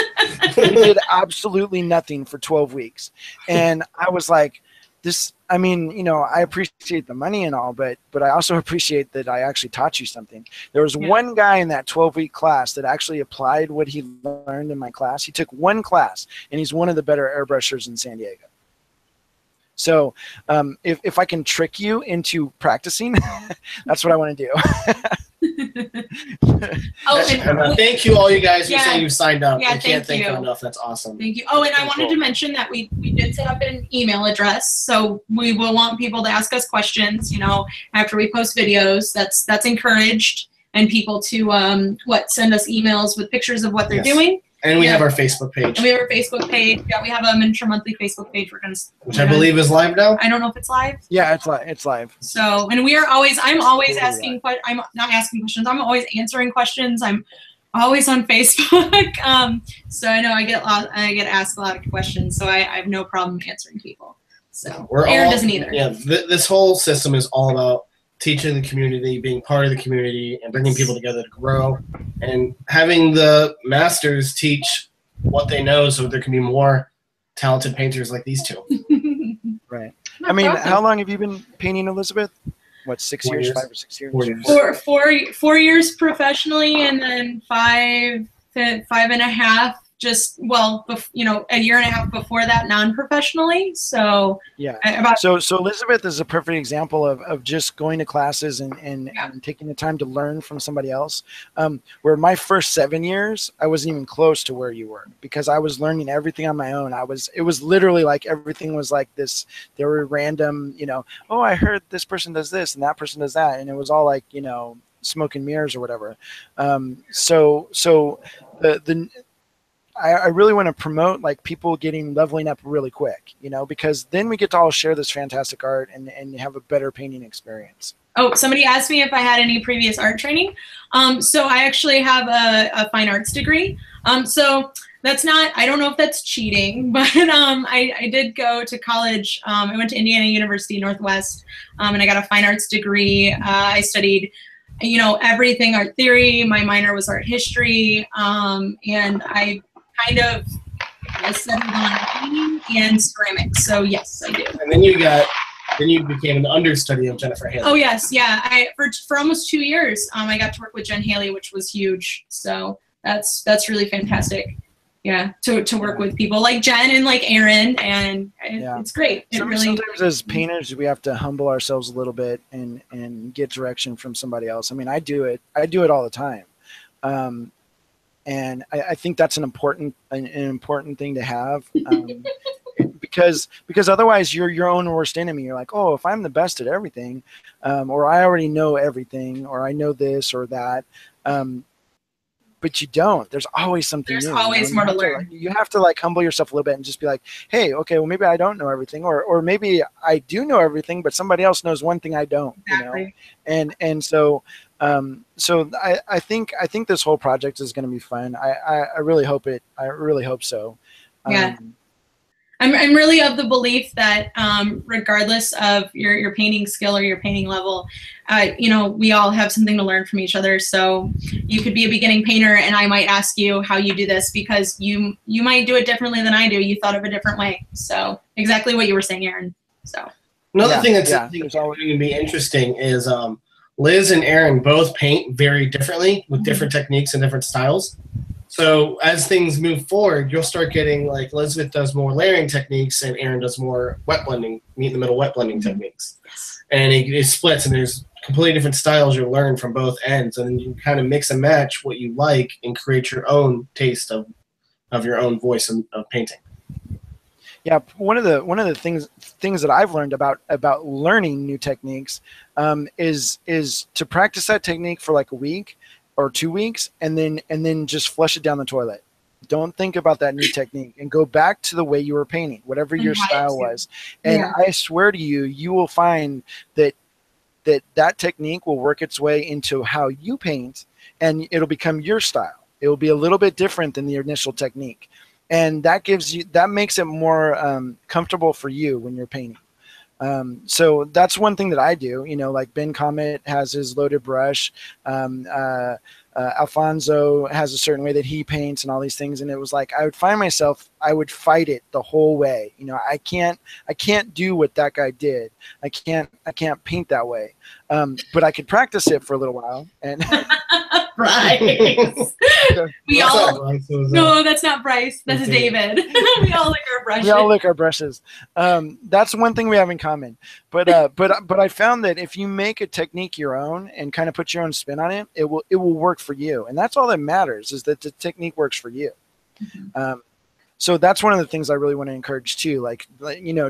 They did absolutely nothing for 12 weeks. And I was like, I appreciate the money and all, but I also appreciate that I actually taught you something. There was one guy in that 12-week class that actually applied what he learned in my class. He took 1 class, and he's one of the better airbrushers in San Diego. So if I can trick you into practicing, that's what I want to do. And thank you all you guys who say you've signed up. Yeah, I can't thank you enough. That's awesome. Thank you. Oh, and I wanted to mention that we did set up an email address, so we will want people to ask us questions, after we post videos. That's encouraged, and people to send us emails with pictures of what they're doing. And we have our Facebook page. And we have our Facebook page. Yeah, we have a Miniature Monthly Facebook page. Which I believe is live now. I don't know if it's live. Yeah, it's live. So, and I'm always asking. I'm not asking questions. I'm always answering questions. I'm always on Facebook. So I know I get asked a lot of questions. So I have no problem answering people. So We're Aaron all, doesn't either. Yeah, this whole system is all about teaching the community, being part of the community, and bringing people together to grow, and having the masters teach what they know so there can be more talented painters like these two. Right. That's I mean, awesome. how long have you been painting, Elizabeth? What, 6 4 years? years. 5 or 6 years? 4 years. 4 years professionally, and then five and a half just a year and a half before that non-professionally. So yeah. So Elizabeth is a perfect example of just going to classes and taking the time to learn from somebody else. Where my first 7 years, I wasn't even close to where you were, because I was learning everything on my own. It was literally like everything was like this. There were random, oh, I heard this person does this and that person does that, and it was all like, smoke and mirrors or whatever. I really want to promote like people leveling up really quick, because then we get to all share this fantastic art and have a better painting experience. Oh, somebody asked me if I had any previous art training. So I actually have a fine arts degree. So that's not, I don't know if that's cheating, but I did go to college. I went to Indiana University Northwest, and I got a fine arts degree. I studied everything art theory. My minor was art history, and I settled on painting and ceramics. So yes, I do. And then you became an understudy of Jennifer Haley. Oh yes, yeah. For almost 2 years, I got to work with Jen Haley, which was huge. So that's really fantastic. Yeah, to work with people like Jen and like Aaron, and it's great. Sometimes as painters, we have to humble ourselves a little bit and get direction from somebody else. I mean, I do it all the time. And I think that's an important thing to have, because otherwise you're your own worst enemy. You're like, oh, if I'm the best at everything, or I already know everything, or I know this or that, but you don't. There's always something new. There's always more to learn. You have to like humble yourself a little bit and just be like, hey, okay, well maybe I don't know everything, or maybe I do know everything, but somebody else knows one thing I don't. Exactly. And so. So I think this whole project is going to be fun. I really hope it. I really hope so. Yeah. I'm really of the belief that regardless of your painting skill or your painting level, we all have something to learn from each other. So you could be a beginning painter, and I might ask you how you do this because you might do it differently than I do. You thought of a different way. So exactly what you were saying, Aaron. So another thing that's going to be interesting is Liz and Aaron both paint very differently with different techniques and different styles. So as things move forward, you'll start getting like Elizabeth does more layering techniques and Aaron does more wet blending, meet in the middle wet blending techniques. Yes. And it splits, and there's completely different styles you'll learn from both ends, and then you kind of mix and match what you like and create your own taste of your own voice of painting. Yeah, one of the things that I've learned about learning new techniques is to practice that technique for like a week or 2 weeks, and then just flush it down the toilet. Don't think about that new technique and go back to the way you were painting, whatever your style was. And I swear to you, you will find that technique will work its way into how you paint, and it'll become your style. It will be a little bit different than the initial technique. And that makes it more comfortable for you when you're painting. So that's one thing that I do. Like Ben Comet has his loaded brush. Alfonso has a certain way that he paints and all these things. And it was like I would find myself, I would fight it the whole way. I can't do what that guy did. I can't paint that way. But I could practice it for a little while. And Bryce. No, that's not Bryce. That's David. We all lick our brushes. We all lick our brushes. That's one thing we have in common. But I found that if you make a technique your own and kind of put your own spin on it, it will work for you. And that's all that matters, is that the technique works for you. Mm-hmm. So that's one of the things I really want to encourage too. Like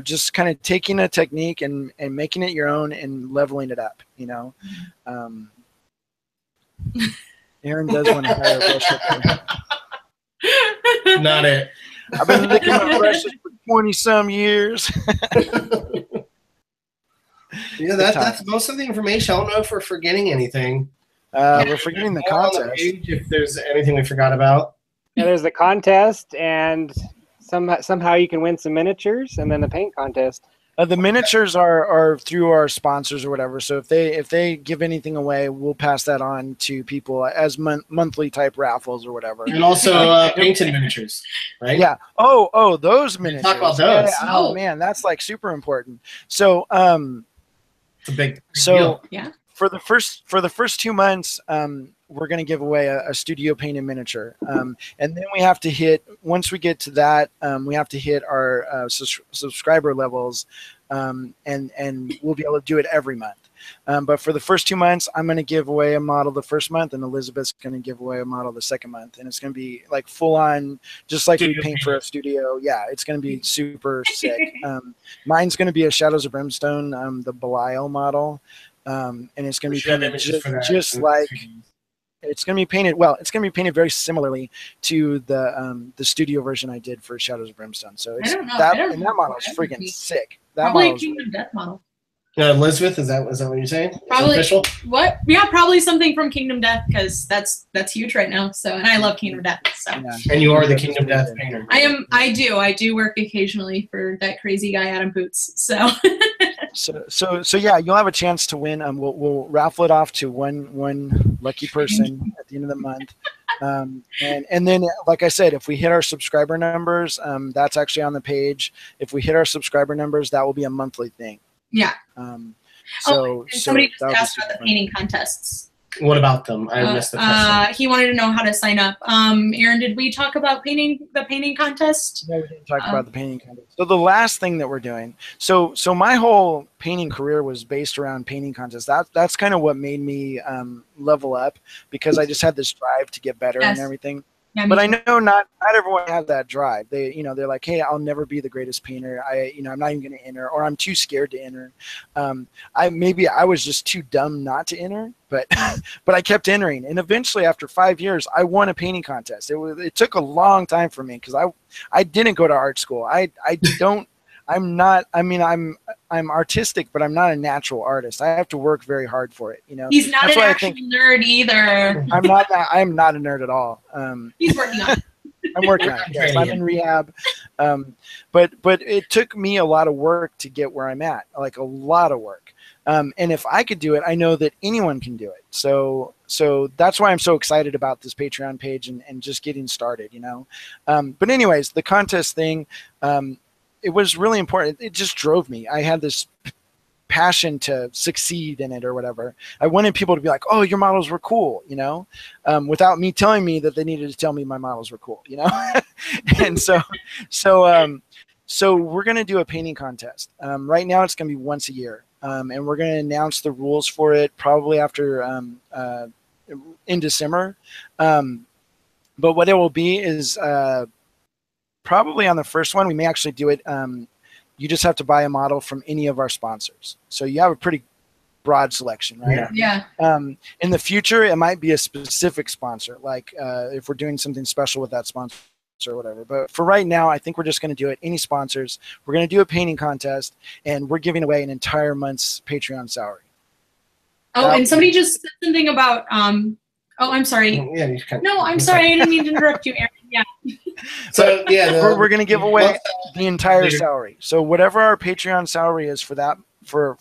just kind of taking a technique and making it your own and leveling it up. Aaron does want to hire a brush. Not it. I've been licking my brushes for 20-some years. Yeah, that's most of the information. I don't know if we're forgetting anything. We're forgetting the contest. On the page, if there's anything we forgot about. Yeah, there's the contest, and somehow you can win some miniatures, and then the paint contest. The miniatures are through our sponsors or whatever. So if they give anything away, we'll pass that on to people as monthly type raffles or whatever. And also painted miniatures, right? Yeah. Oh, those miniatures. Talk about those. Yeah. Oh man, that's like super important. So it's a big so deal. Yeah. For the first 2 months, we're going to give away a studio painted miniature, and then we have to hit. Once we get to that, we have to hit our subscriber levels, and we'll be able to do it every month. But for the first 2 months, I'm going to give away a model the first month, and Elizabeth's going to give away a model the second month, and it's going to be like full on, just like we paint for a studio. Yeah, it's going to be super sick. Mine's going to be a Shadows of Brimstone, the Belial model. And it's going to be painted just like it's going to be painted. Well, it's going to be painted very similarly to the studio version I did for Shadows of Brimstone. So it's that model is freaking sick. That probably model a Kingdom Death model. Elizabeth, is that what you're saying? Probably. Official? What? Yeah, probably something from Kingdom Death because that's huge right now. So, and I love Kingdom Death. So. Yeah. And you are the Kingdom Death painter. I do work occasionally for that crazy guy Adam Boots. So. So yeah, you'll have a chance to win. We'll raffle it off to one lucky person at the end of the month. And then, like I said, if we hit our subscriber numbers, that's actually on the page. If we hit our subscriber numbers, that will be a monthly thing. Yeah. Somebody just asked about the painting contests. What about them? I missed the question. He wanted to know how to sign up. Aaron, did we talk about the painting contest? No, we didn't talk about the painting contest. So the last thing that we're doing. So my whole painting career was based around painting contests. That's kind of what made me level up, because I just had this drive to get better and everything. Yeah, but I know not everyone has that drive. They're like, hey, I'll never be the greatest painter. I'm not even going to enter, or I'm too scared to enter. Maybe I was just too dumb not to enter, but I kept entering, and eventually, after 5 years, I won a painting contest. It took a long time for me because I didn't go to art school. I'm artistic, but I'm not a natural artist. I have to work very hard for it. He's not an actual nerd either. I'm not a nerd at all. He's working on it. I'm working on it. Yes, I'm in rehab. But it took me a lot of work to get where I'm at, like a lot of work. And if I could do it, I know that anyone can do it. So that's why I'm so excited about this Patreon page and just getting started, But anyways, the contest thing, it was really important. It just drove me. I had this passion to succeed in it or whatever. I wanted people to be like, oh, your models were cool, without me telling me that they needed to tell me my models were cool, And so we're going to do a painting contest. Right now it's going to be once a year. And we're going to announce the rules for it probably after in December. But what it will be is probably on the first one, we may actually do it. You just have to buy a model from any of our sponsors. So you have a pretty broad selection, right? Yeah. In the future, it might be a specific sponsor, like if we're doing something special with that sponsor or whatever. But for right now, I think we're just going to do it. Any sponsors. We're going to do a painting contest, and we're giving away an entire month's Patreon salary. Oh, and somebody just said something about I'm sorry. Yeah, you can. No, I'm sorry. I didn't mean to interrupt you, Aaron. Yeah. So yeah, we're going to give away the entire salary. So whatever our Patreon salary is for that, for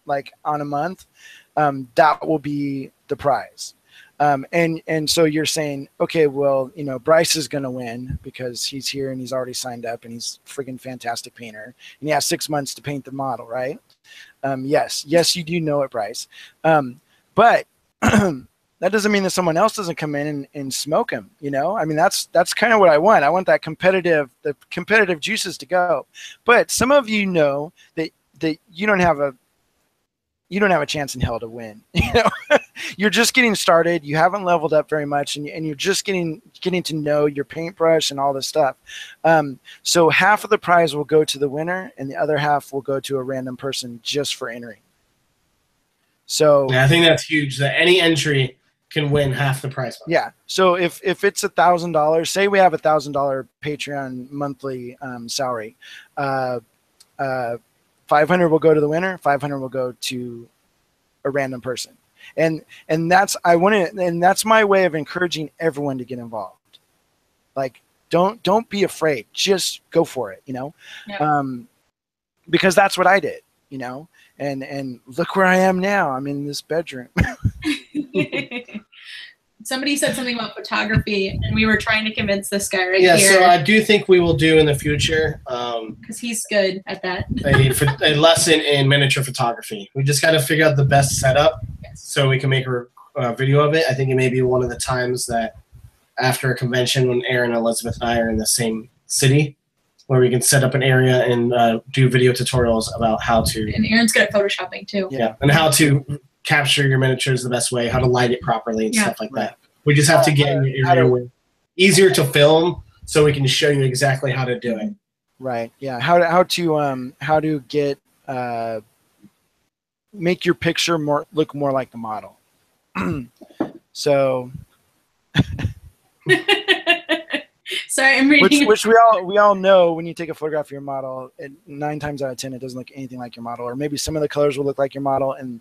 like on a month, that will be the prize. And so you're saying, okay, well, Bryce is going to win because he's here and he's already signed up and he's a friggin' fantastic painter and he has 6 months to paint the model, right? Yes, you do know it, Bryce. But that doesn't mean that someone else doesn't come in and smoke him. I mean, that's kind of what I want. I want the competitive juices to go. But some of you know that you don't have a chance in hell to win. You're just getting started. You haven't leveled up very much, and you're just getting to know your paintbrush and all this stuff. So half of the prize will go to the winner, and the other half will go to a random person just for entering. So yeah, I think that's huge. That any entry can win half the prize. Yeah. So if it's $1,000, say we have $1,000 Patreon monthly salary, 500 will go to the winner, 500 will go to a random person. And that's my way of encouraging everyone to get involved. Like don't be afraid. Just go for it, Yeah. because that's what I did, you know, and look where I am now. I'm in this bedroom. Somebody said something about photography, and we were trying to convince this guy right Yeah, here. so I do think we will do in the future Because he's good at that. a lesson in miniature photography. We just got to figure out the best setup so we can make a video of it. I think it may be one of the times that after a convention when Aaron, Elizabeth, and I are in the same city, where we can set up an area and do video tutorials about how to. And Aaron's good at photoshopping too. Yeah, and how to capture your miniatures the best way, how to light it properly and stuff like that. We just have to get in your area where easier to film so we can show you exactly how to do it. Right. Yeah. How to get make your picture look more like the model. So. Sorry, I'm reading. Which we all know when you take a photograph of your model, 9 times out of 10 it doesn't look anything like your model, or maybe some of the colors will look like your model. And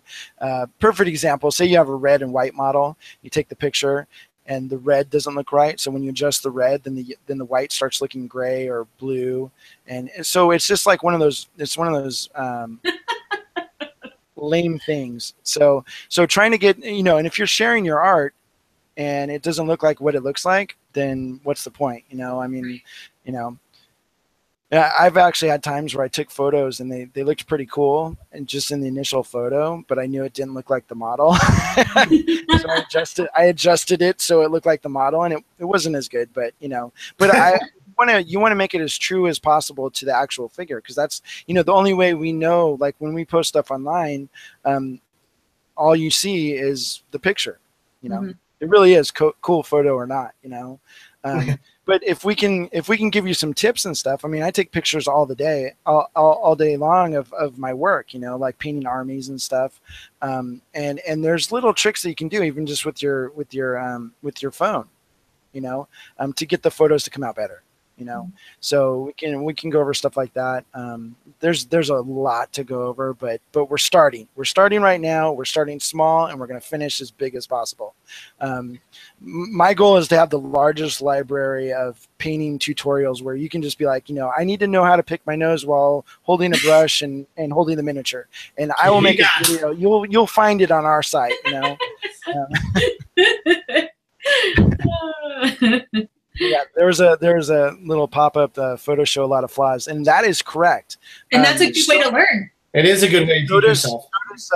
perfect example: say you have a red and white model, you take the picture, and the red doesn't look right. So when you adjust the red, then the white starts looking gray or blue, and so it's just like one of those. It's one of those. Lame things. So trying to get, you know, and if you're sharing your art and it doesn't look like what it looks like, then what's the point? You know, I mean, you know, I've actually had times where I took photos and they looked pretty cool and just in the initial photo, but I knew it didn't look like the model. So I adjusted it so it looked like the model, and it wasn't as good, but you know, but you want to make it as true as possible to the actual figure, because that's, you know, the only way we know, like when we post stuff online, all you see is the picture, you know. It really is cool photo or not, you know. But if we can give you some tips and stuff, I mean, I take pictures all day long of my work, you know, like painting armies and stuff. And there's little tricks that you can do even just with your phone, you know, to get the photos to come out better, you know. So we can go over stuff like that. There's a lot to go over, but we're starting right now. We're starting small, and we're going to finish as big as possible. My goal is to have the largest library of painting tutorials where you can just be like, you know, I need to know how to pick my nose while holding a brush and holding the miniature, and I will make a video. You'll find it on our site, you know. Yeah, there's a little pop-up photos show a lot of flies, and that is correct. And that's a good way to learn. It is a good way to teach yourself. Notice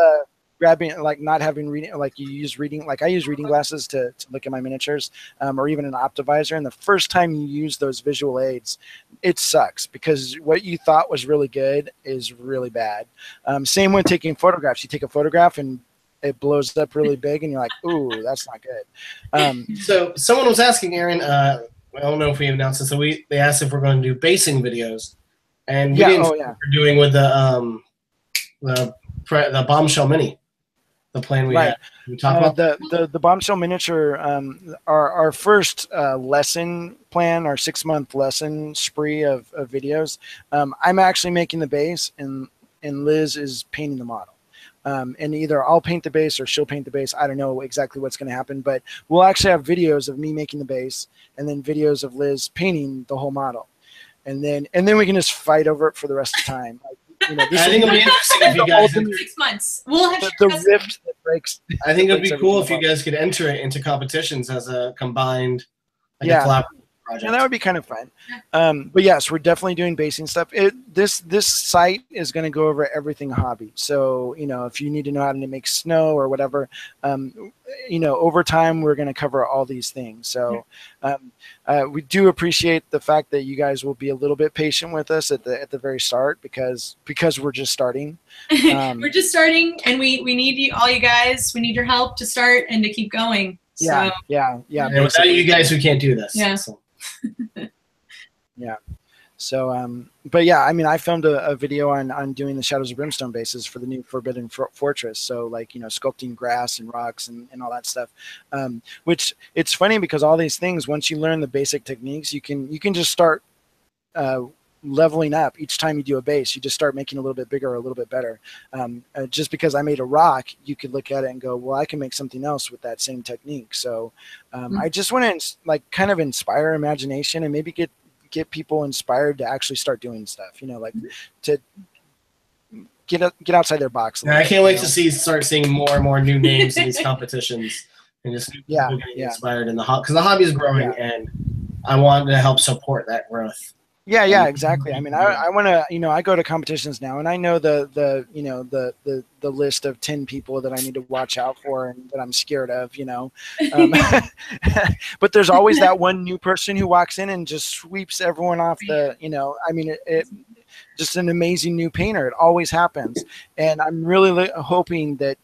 grabbing, like not having reading, like you use reading, like I use reading glasses to look at my miniatures, or even an optivisor. And the first time you use those visual aids, it sucks because what you thought was really good is really bad. Same with taking photographs. You take a photograph and it blows up really big, and you're like, "Ooh, that's not good." So someone was asking Aaron. I don't know if we announced this. So they asked if we're going to do basing videos, and we didn't. We're doing with the bombshell mini. The plan we had. Can we talk about the bombshell miniature. Our first lesson plan, our 6-month lesson spree of videos. I'm actually making the base, and Liz is painting the model. And either I'll paint the base or she'll paint the base. I don't know exactly what's going to happen, but we'll actually have videos of me making the base and then videos of Liz painting the whole model. And then we can just fight over it for the rest of the time. Like, you know, I think it'll be interesting if you guys. 6 months. We'll have the rift that breaks. I think it'd be cool if you guys could enter it into competitions as a combined, a collaborative project. And that would be kind of fun. But yes, we're definitely doing basing stuff. This site is going to go over everything hobby. So, you know, if you need to know how to make snow or whatever, you know, over time we're going to cover all these things. So we do appreciate the fact that you guys will be a little bit patient with us at the very start because we're just starting. We're just starting, and we need you, all you guys. We need your help to start and to keep going. Yeah. And without you guys, we can't do this. Yeah. So. Yeah. So, but yeah, I mean, I filmed a video on doing the Shadows of Brimstone bases for the new Forbidden Fortress. So like, you know, sculpting grass and rocks and all that stuff, which it's funny because all these things, once you learn the basic techniques, you can just start leveling up each time you do a base. You just start making a little bit bigger or a little bit better. Just because I made a rock, you could look at it and go, well, I can make something else with that same technique. So I just want to like kind of inspire imagination and maybe get people inspired to actually start doing stuff, you know, like to get outside their box. I can't wait to start seeing more and more new names in these competitions, and just new people getting inspired in the hobby, because the hobby is growing, and I want to help support that growth. Yeah, exactly. I mean, I want to, I go to competitions now, and I know the list of 10 people that I need to watch out for and that I'm scared of, but there's always that one new person who walks in and just sweeps everyone off the, I mean, it just an amazing new painter. It always happens, and I'm really hoping that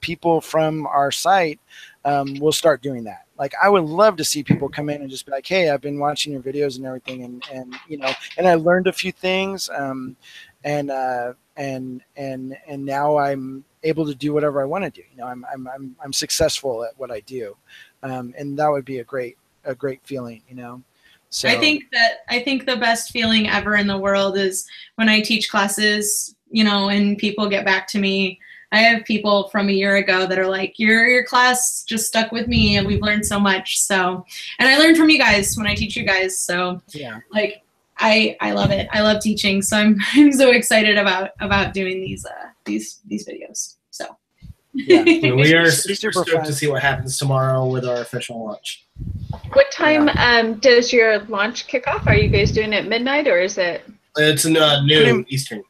people from our site will start doing that. Like, I would love to see people come in and just be like, hey, I've been watching your videos and everything, and I learned a few things, and now I'm able to do whatever I want to do. I'm successful at what I do, and that would be a great feeling. So I think the best feeling ever in the world is when I teach classes, and people get back to me. I have people from a year ago that are like, your class just stuck with me, and we've learned so much. So, and I learned from you guys when I teach you guys. So yeah, like, I love it. I love teaching. So I'm so excited about doing these videos. So yeah. We are super stoked to see what happens tomorrow with our official launch. What time does your launch kick off? Are you guys doing it at midnight, or is it? It's noon Eastern.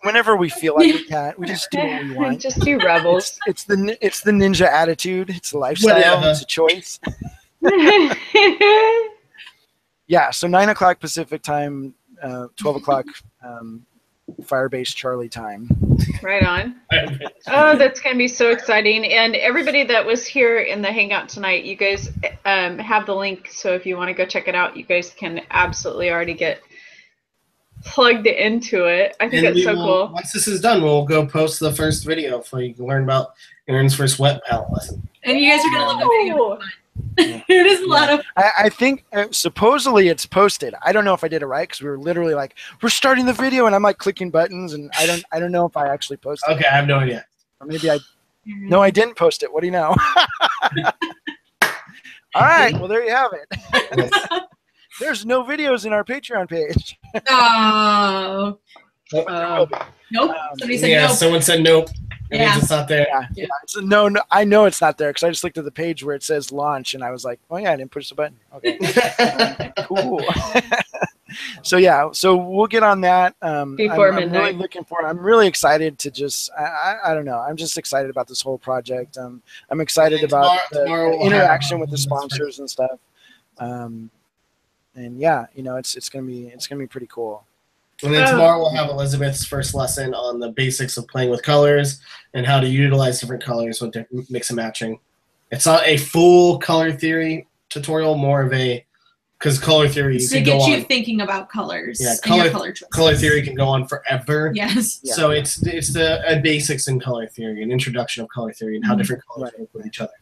Whenever we feel like we can, we just do what we want. Just do Rebels. It's the ninja attitude. It's a lifestyle. It's a choice. Yeah. So 9 o'clock Pacific time, 12 o'clock Firebase Charlie time. Right on. Oh, that's gonna be so exciting! And everybody that was here in the Hangout tonight, you guys have the link. So if you want to go check it out, you guys can absolutely already get plugged into it. I think it's so cool. Once this is done, we'll go post the first video so you can learn about Aaron's first wet palette lesson. And you guys are gonna love the video. It is a lot of. I think supposedly it's posted. I don't know if I did it right, because we were literally like, we're starting the video, and I'm like clicking buttons, and I don't know if I actually posted. Okay, I have no idea. Or maybe no, I didn't post it. What do you know? All right, well, there you have it. There's no videos in our Patreon page. Oh. Nope. Somebody said nope. Someone said nope. It means it's not there. Yeah. So no, I know it's not there, because I just looked at the page where it says launch, and I was like, oh yeah, I didn't push the button. Okay. Cool. So we'll get on that. Before midnight. I'm really looking forward. I'm really excited to just, I don't know. I'm just excited about this whole project. I'm excited about the interaction with the sponsors and stuff. And yeah, it's gonna be pretty cool. And then tomorrow we'll have Elizabeth's first lesson on the basics of playing with colors and how to utilize different colors with mix and matching. It's not a full color theory tutorial, more of a, because color theory to get you thinking about colors. Yeah, and your color choices. Color theory can go on forever. Yes. Yeah. So it's the basics in color theory, an introduction of color theory and how different colors work with each other.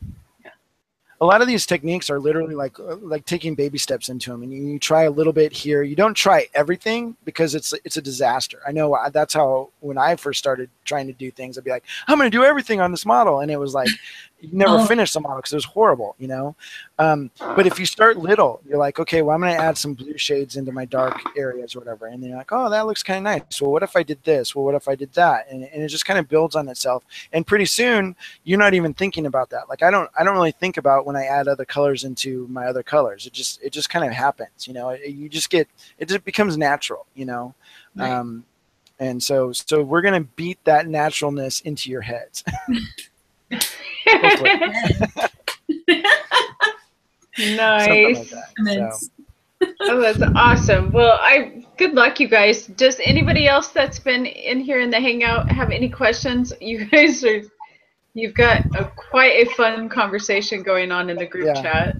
A lot of these techniques are literally like taking baby steps into them, and you try a little bit here. You don't try everything, because it's a disaster. I know that's how, when I first started trying to do things, I'd be like, I'm going to do everything on this model, and it was like, you never finish the model because it was horrible, But if you start little, you're like, okay, well, I'm going to add some blue shades into my dark areas or whatever, and then you're like, oh, that looks kind of nice. Well, what if I did this? Well, what if I did that? And it just kind of builds on itself, and pretty soon you're not even thinking about that. Like, I don't really think about when I add other colors into my other colors. It just kind of happens, You just it just becomes natural, Right. And so we're gonna beat that naturalness into your heads. Nice. Like that, so. Oh, that's awesome. Well, good luck, you guys. Does anybody else that's been in here in the Hangout have any questions? You guys you've got quite a fun conversation going on in the group chat.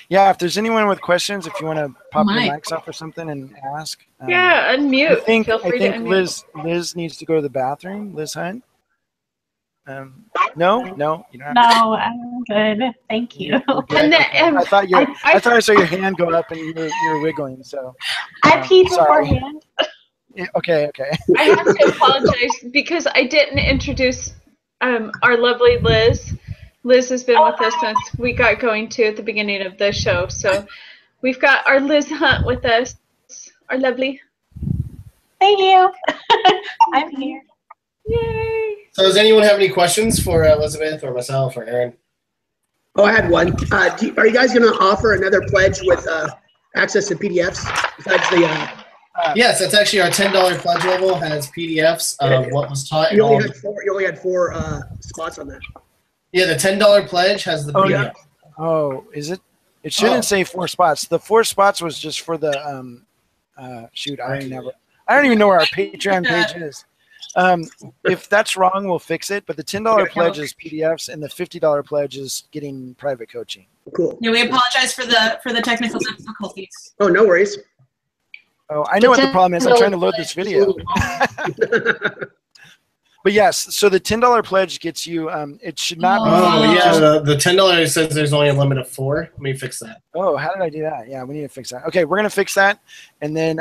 Yeah, if there's anyone with questions, if you want to pop your mics up or something and ask. Yeah, unmute. Feel free to unmute. Liz needs to go to the bathroom. Liz Hunt? No, you don't have No, I'm good. Thank you. And I thought I saw your hand go up and you were wiggling. So I peed beforehand. Yeah, okay. I have to apologize because I didn't introduce our lovely Liz. Liz has been with us since we got going too at the beginning of the show. So we've got our Liz Hunt with us, our lovely. Thank you. I'm here. Yay! So does anyone have any questions for Elizabeth or myself or Aaron? Oh, I had one. Are you guys going to offer another pledge with access to PDFs besides the? Yes, that's actually our $10 pledge level has PDFs of what was taught. You only had four spots on that. Yeah, the $10 pledge has the PDF. Yeah. Oh, is it? It shouldn't say 4 spots. The 4 spots was just for the shoot. I don't even know where our Patreon page is. If that's wrong, we'll fix it. But the $10 pledge is PDFs, and the $50 pledge is getting private coaching. Cool. Yeah, we apologize for the technical difficulties. Oh, no worries. Oh, I know what the problem is. I'm trying to load this video. But yes, so the $10 pledge gets you. It should not be. Oh yeah, the $10 says there's only a limit of 4. Let me fix that. Oh, how did I do that? Yeah, we need to fix that. Okay, we're gonna fix that, and then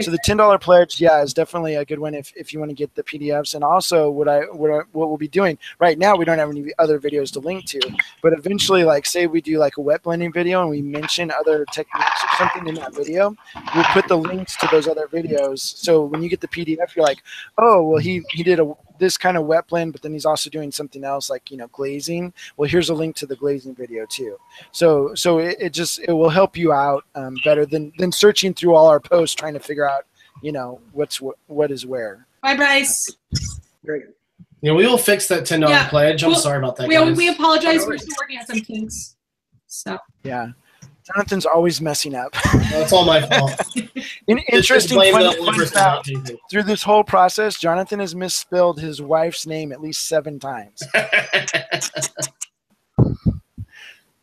so the $10 pledge, yeah, is definitely a good one if you want to get the PDFs. And also, what we'll be doing right now, we don't have any other videos to link to, but eventually, like say we do like a wet blending video and we mention other techniques or something in that video, we'll put the links to those other videos. So when you get the PDF, you're like, oh, well, he did this kind of wet blend, but then he's also doing something else like, glazing. Well, here's a link to the glazing video too. So it will help you out better than searching through all our posts trying to figure out, what is where. Bye, Bryce. Very good. Yeah, we will fix that $10 pledge. I'm sorry about that. We apologize. We're still working on some kinks. So yeah. Jonathan's always messing up. That's all my fault. Interesting fun fact, through this whole process, Jonathan has misspelled his wife's name at least 7 times.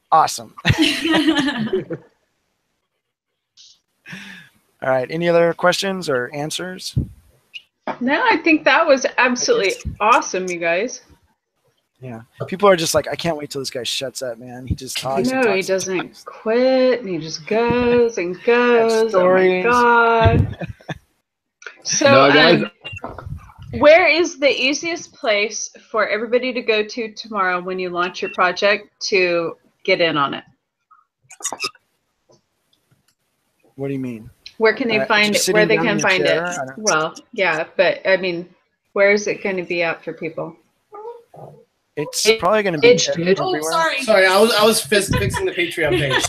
Awesome. All right. Any other questions or answers? No, I think that was absolutely awesome, you guys. Yeah. People are just like, I can't wait till this guy shuts up, man. He just talks. No, he doesn't quit, and he just goes and goes. Oh my God. So, where is the easiest place for everybody to go to tomorrow when you launch your project to get in on it? What do you mean? Where can they find it? Where they can find it? Well, yeah, but I mean, where is it going to be at for people? It's probably going to be everywhere. Oh, sorry. Sorry, I was fixing the Patreon page.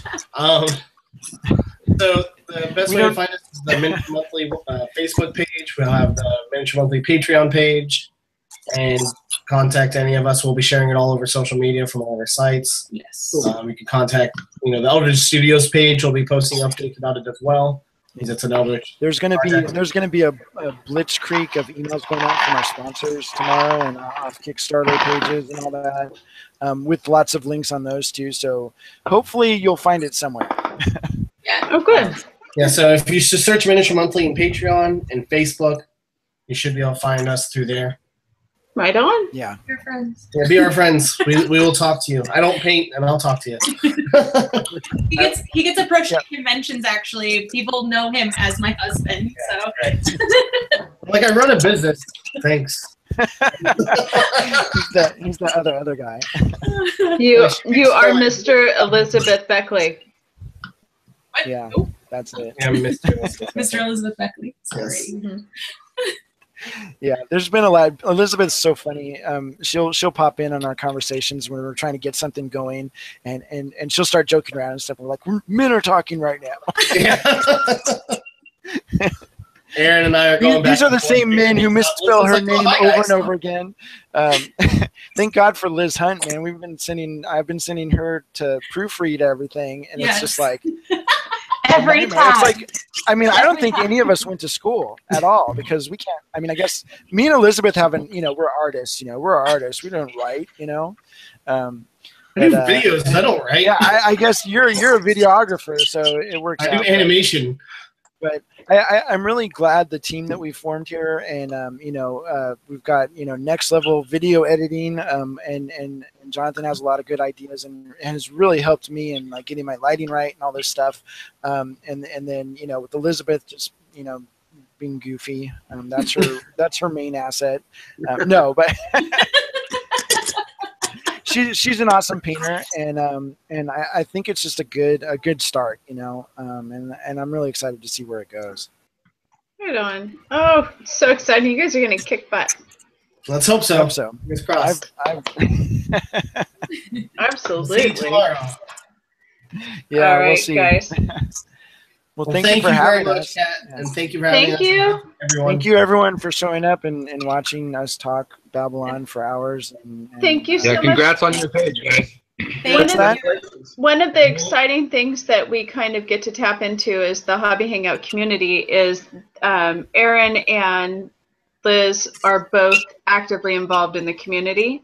So the best way to find us is the Miniature Monthly Facebook page. We'll have the Miniature Monthly Patreon page, and contact any of us. We'll be sharing it all over social media from all of our sites. Yes. You can contact the Eldritch Studios page. We'll be posting updates about it as well. It's an Eldritch. There's going to be a blitzkrieg of emails going out from our sponsors tomorrow and off Kickstarter pages and all that, with lots of links on those too. So hopefully you'll find it somewhere. Yeah. Oh, good. Yeah. So if you search Miniature Monthly in Patreon and Facebook, you should be able to find us through there. Right on. Yeah. Your friends. Yeah, be our friends. We will talk to you. I don't paint, and I'll talk to you. He gets approached at conventions. Actually, people know him as my husband. So. Right. Like I run a business. Thanks. he's the other guy. You are Mr. Elizabeth Beckley. What? Yeah, that's it. Yeah, Mr. Elizabeth Beckley. Sorry. Yes. Mm-hmm. Yeah, there's been a lot. Elizabeth's so funny. She'll pop in on our conversations when we're trying to get something going, and she'll start joking around and stuff. We're like, men are talking right now. Yeah. Aaron and I are going back. These are the same men who misspell her name over and over again. Thank God for Liz Hunt, man. I've been sending her to proofread everything, and it's just like every time. It's like, I mean, I don't think any of us went to school at all because we can't. I mean, I guess me and Elizabeth haven't. We're artists. We're artists. We don't write. I do videos. I don't write. Yeah, I guess you're a videographer, so it works. I do animation. But I'm really glad the team that we formed here, and we've got next level video editing, and Jonathan has a lot of good ideas and has really helped me in like getting my lighting right and all this stuff, and then with Elizabeth just being goofy, that's her main asset. No, but. She's an awesome painter, and I think it's just a good start, and I'm really excited to see where it goes. Right on. Oh, so exciting. You guys are going to kick butt. Let's hope so. Hope so. Fingers crossed. Absolutely. See you tomorrow. Yeah, All right, we'll see. guys. Well, thank you for very having much, us. Kat, Yeah. and thank you for having us. Thank you. Everyone. Thank you, everyone, for showing up and watching us talk Babylon for hours. And Thank you so Yeah, much. congrats on your page, guys. What's that? One of the exciting things that we kind of get to tap into is the Hobby Hangout community is Aaron and Liz are both actively involved in the community.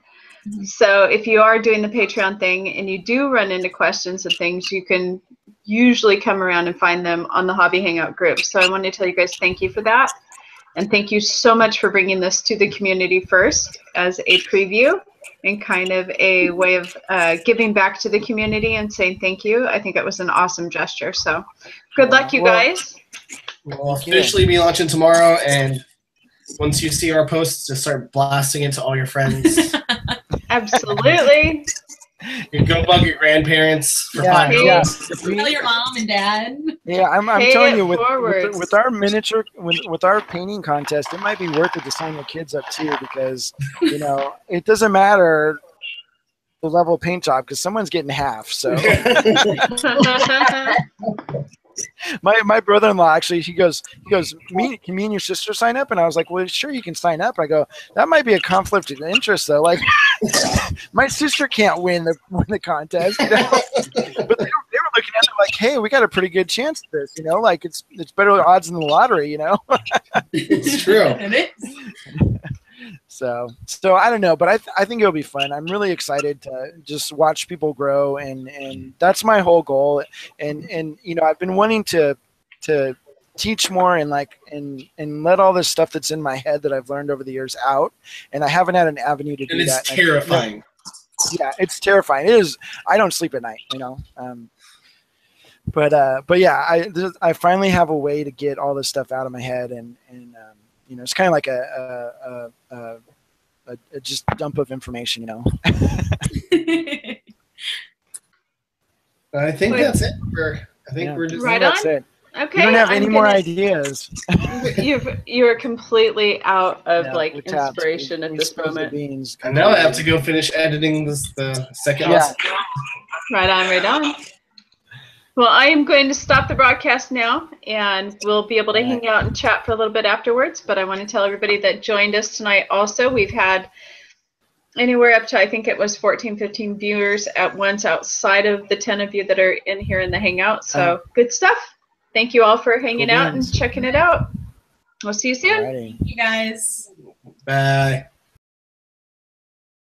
So if you are doing the Patreon thing and you do run into questions and things, you can usually come around and find them on the Hobby Hangout group. So I want to tell you guys thank you for that. And thank you so much for bringing this to the community first as a preview and kind of a way of giving back to the community and saying thank you. I think that was an awesome gesture. So good luck, you guys. We'll officially be launching tomorrow, and once you see our posts, just start blasting it to all your friends. Absolutely. You go bug your grandparents for Yeah, $5. Tell your mom and dad. Yeah, I'm Pay telling it you, forward. with our miniature, with our painting contest, it might be worth it to sign your kids up too, because you know it doesn't matter the level of paint job because someone's getting half. So my brother-in-law actually he goes, can me and your sister sign up? And I was like, well, sure, you can sign up. I go, that might be a conflict of interest though. Like my sister can't win the contest, you know? But they were looking at it like, hey, we got a pretty good chance at this, you know, like it's better odds than the lottery, you know. It's true. It is. So I don't know, but I think it'll be fun. I'm really excited to just watch people grow, and that's my whole goal. And you know, I've been wanting to teach more and let all this stuff that's in my head that I've learned over the years out, and I haven't had an avenue to do And that. it's terrifying. Yeah, it's terrifying. It is. I don't sleep at night, you know. But yeah, I finally have a way to get all this stuff out of my head, and you know, it's kind of like a just dump of information, you know. I think that's it. We're just Right That's on. it. Okay. You don't have I'm any more gonna- ideas. You're completely out of Yeah, like we're tapped. inspiration at We this spilled the moment. beans. And now I have to go finish editing the second Yeah. lesson. Right on, right on. Well, I am going to stop the broadcast now, and we'll be able to hang out and chat for a little bit afterwards. But I want to tell everybody that joined us tonight also, we've had anywhere up to, I think it was 14, 15 viewers at once outside of the 10 of you that are in here in the Hangout. So good stuff. Thank you all for hanging out and checking it out. We'll see you soon. Alrighty. You guys. Bye.